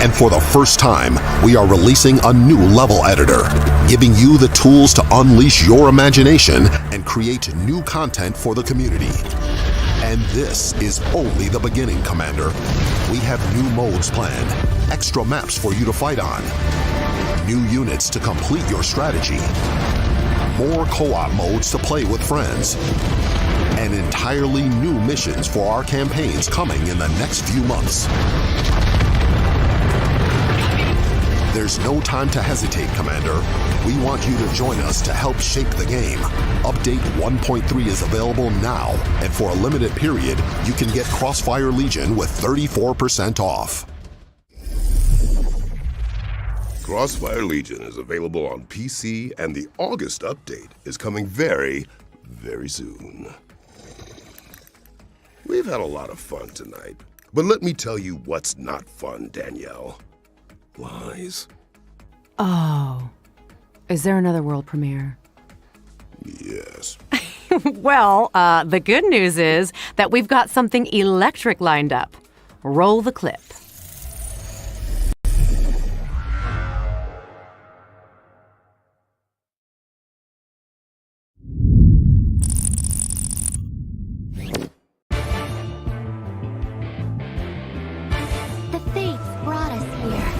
And for the first time, we are releasing a new level editor, giving you the tools to unleash your imagination and create new content for the community. And this is only the beginning, Commander. We have new modes planned, extra maps for you to fight on, new units to complete your strategy, more co-op modes to play with friends, and entirely new missions for our campaigns coming in the next few months. There's no time to hesitate, Commander. We want you to join us to help shape the game. Update 1.3 is available now, and for a limited period, you can get Crossfire Legion with 34% off.
Crossfire Legion is available on PC, and the August update is coming very, very soon. We've had a lot of fun tonight, but let me tell you what's not fun, Danielle. Lies.
Oh. Is there another world premiere?
Yes.
Well, the good news is that we've got something electric lined up. Roll the clip.
The fates brought us here.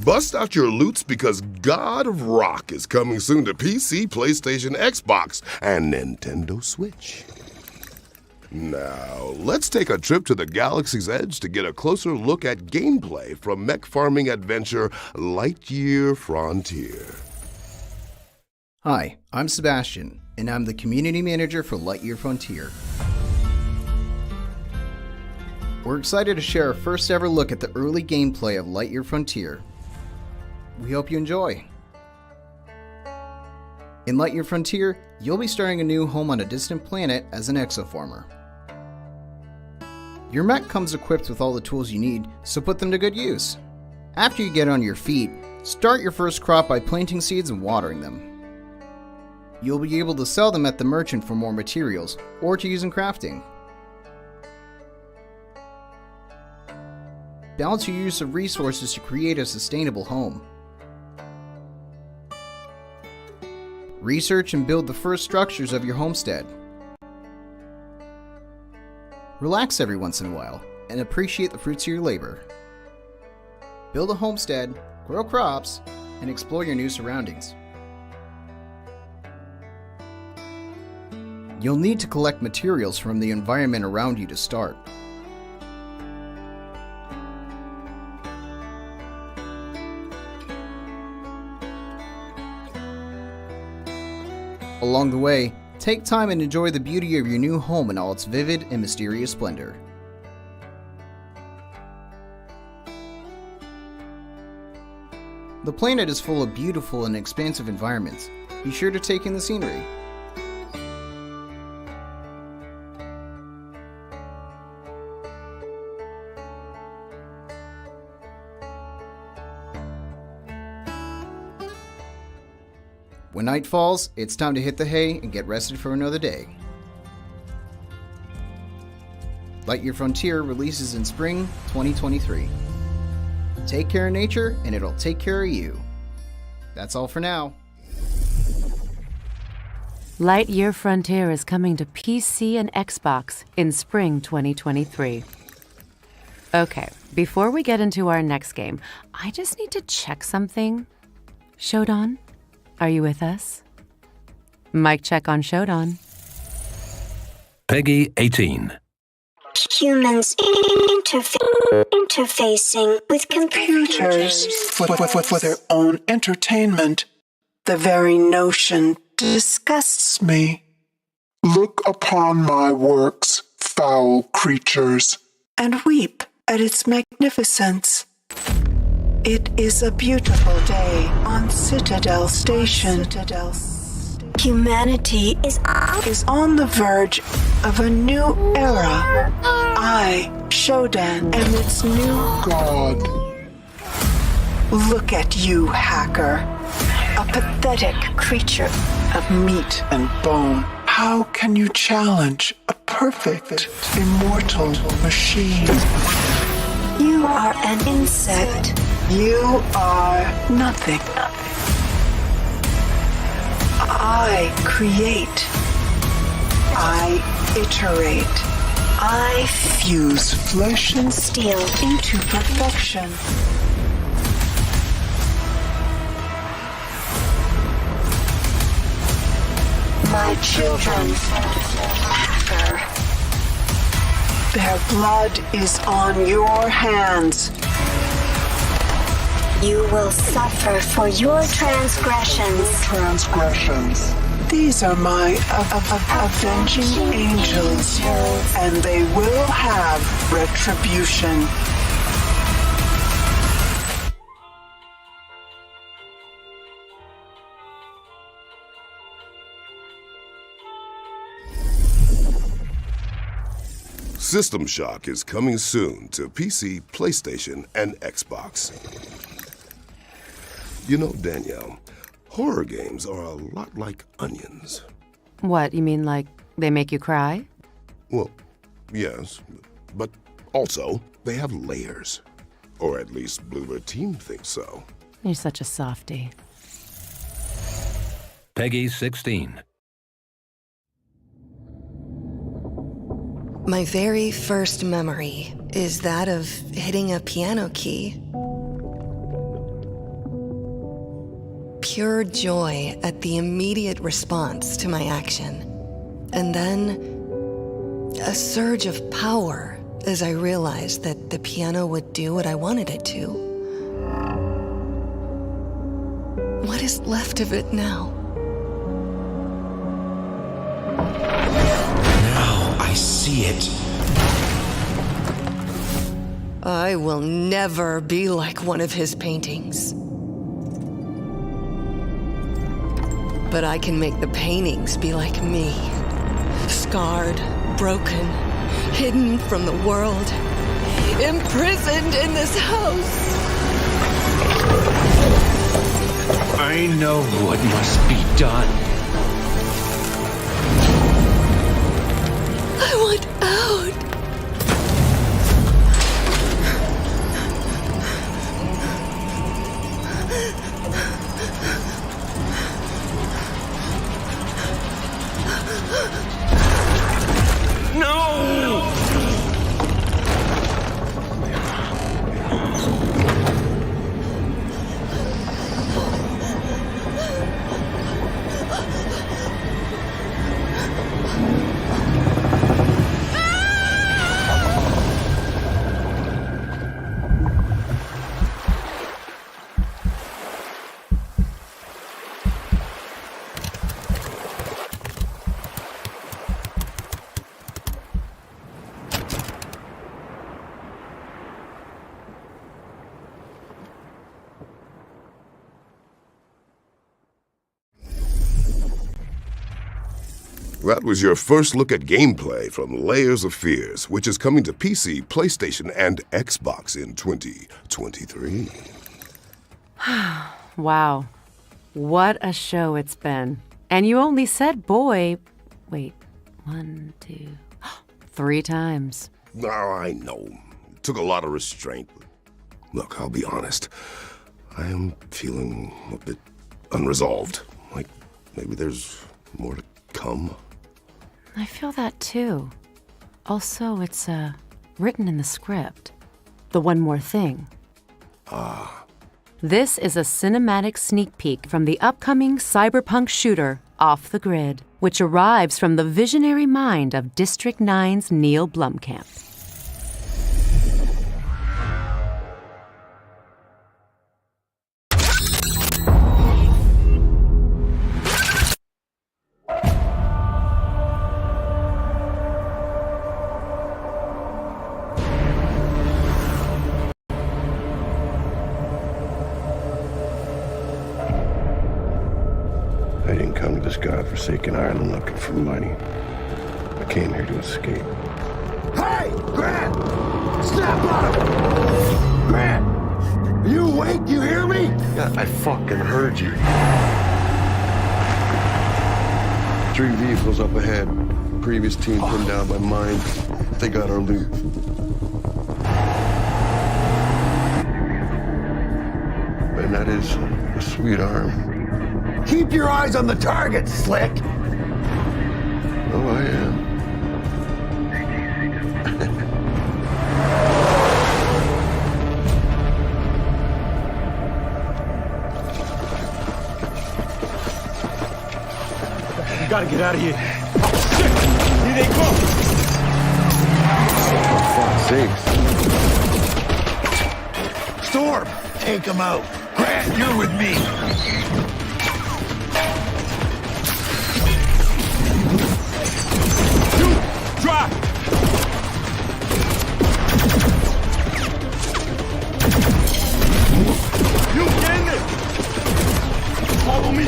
Bust out your loots because God of Rock is coming soon to PC, PlayStation, Xbox, and Nintendo Switch. Now, let's take a trip to the galaxy's edge to get a closer look at gameplay from mech farming adventure Lightyear Frontier.
Hi, I'm Sebastian, and I'm the community manager for Lightyear Frontier. We're excited to share our first ever look at the early gameplay of Lightyear Frontier. We hope you enjoy. In Lightyear Frontier, you'll be starting a new home on a distant planet as an exoformer. Your mech comes equipped with all the tools you need, so put them to good use. After you get on your feet, start your first crop by planting seeds and watering them. You'll be able to sell them at the merchant for more materials, or to use in crafting. Balance your use of resources to create a sustainable home. Research and build the first structures of your homestead. Relax every once in a while, and appreciate the fruits of your labor. Build a homestead, grow crops, and explore your new surroundings. You'll need to collect materials from the environment around you to start. Along the way, take time and enjoy the beauty of your new home in all its vivid and mysterious splendor. The planet is full of beautiful and expansive environments. Be sure to take in the scenery. When night falls, it's time to hit the hay and get rested for another day. Lightyear Frontier releases in spring 2023. Take care of nature, and it'll take care of you. That's all for now.
Lightyear Frontier is coming to PC and Xbox in spring 2023. Okay, before we get into our next game, I just need to check something. Shodan? Are you with us? Mic check on Shodan.
Peggy 18.
Humans interfacing with computers
for their own entertainment. The very notion disgusts me. Look upon my works, foul creatures, and weep at its magnificence. It is a beautiful day on Citadel Station.
Humanity is
on the verge of a new era. I, Shodan, am its new god. Look at you, hacker. A pathetic creature of meat and bone. How can you challenge a perfect, immortal machine?
You are an insect.
You are nothing. I create. I iterate. I fuse flesh and steel into perfection. My children, hacker. Their blood is on your hands.
You will suffer for your transgressions.
These are my avenging angels, and they will have retribution.
System Shock is coming soon to PC, PlayStation, and Xbox. You know, Danielle, horror games are a lot like onions.
What, you mean like they make you cry?
Well, yes, but also they have layers. Or at least Bloober Team thinks so.
You're such a softie.
Peggy 16.
My very first memory is that of hitting a piano key. pure joy at the immediate response to my action. And then, a surge of power as I realized that the piano would do what I wanted it to. What is left of it now?
Now I see it.
I will never be like one of his paintings. But I can make the paintings be like me. Scarred, broken, hidden from the world, imprisoned in this house.
I know what must be done.
I want out.
That was your first look at gameplay from Layers of Fears, which is coming to PC, PlayStation, and Xbox in 2023.
Wow. What a show it's been. And you only said boy, wait, 1, 2, 3 times.
Oh, I know. It took a lot of restraint. Look, I'll be honest. I am feeling a bit unresolved. Like, maybe there's more to come.
I feel that too. Also, it's written in the script. The one more thing. This is a cinematic sneak peek from the upcoming cyberpunk shooter, Off the Grid, which arrives from the visionary mind of District 9's Neil Blomkamp.
I didn't come to this godforsaken island looking for money. I came here to escape.
Hey, Grant! Snap out of it! Grant! Are you awake? You hear me?
Yeah, I fucking heard you. 3 vehicles up ahead. Previous team pinned down by mine. They got our loot. And that is a sweet arm.
Keep your eyes on the target, Slick!
Oh, I am.
You gotta get out of here. Oh, shit! Here they come!
For fuck's sakes.
Storm! Take them out. Grant, you're with me. Drop! You getting it? Follow me.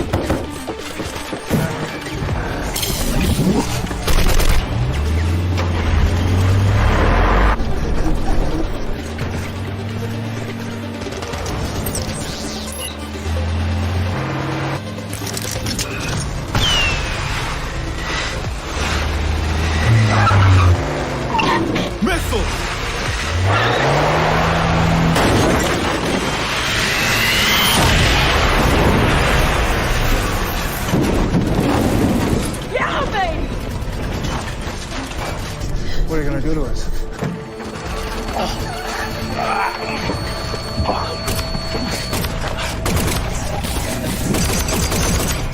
What are you gonna do to us?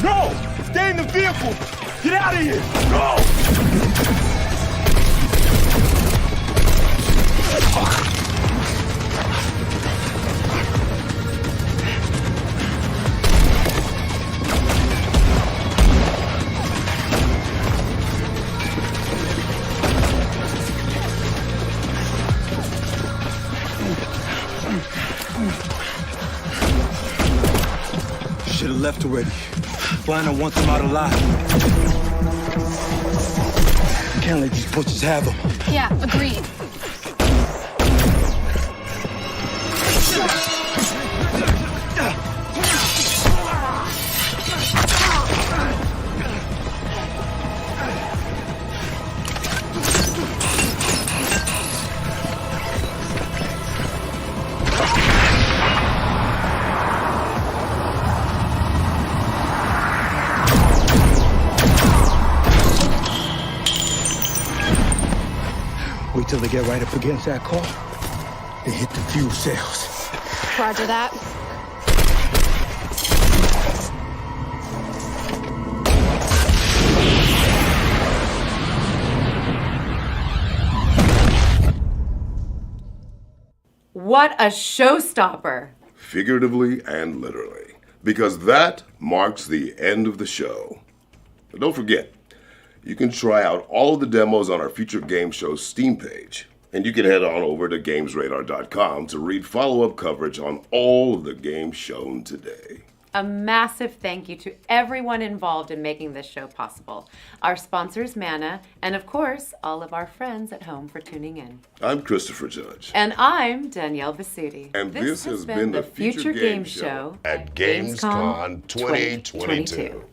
No! Stay in the vehicle! Get out of here! No!
Should have left already. Lionel wants him out alive. Can't let these butchers have him.
Yeah, agreed.
Wait till they get right up against that car. They hit the fuel cells.
Roger that.
What a showstopper!
Figuratively and literally. Because that marks the end of the show. But don't forget, you can try out all of the demos on our Future Game Show Steam page. And you can head on over to GamesRadar.com to read follow-up coverage on all of the games shown today.
A massive thank you to everyone involved in making this show possible. Our sponsors, Mana, and of course, all of our friends at home for tuning in.
I'm Christopher Judge.
And I'm Danielle Vasuti.
And this has been the Future Game Show at Gamescom 2022.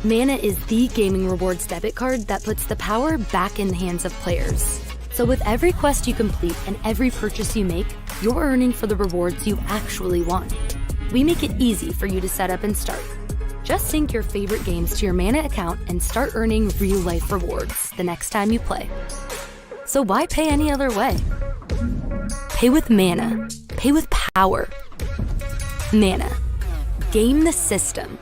Mana is the gaming rewards debit card that puts the power back in the hands of players. So with every quest you complete and every purchase you make, you're earning for the rewards you actually want. We make it easy for you to set up and start. Just sync your favorite games to your Mana account and start earning real-life rewards the next time you play. So why pay any other way? Pay with Mana. Pay with power. Mana. Game the system.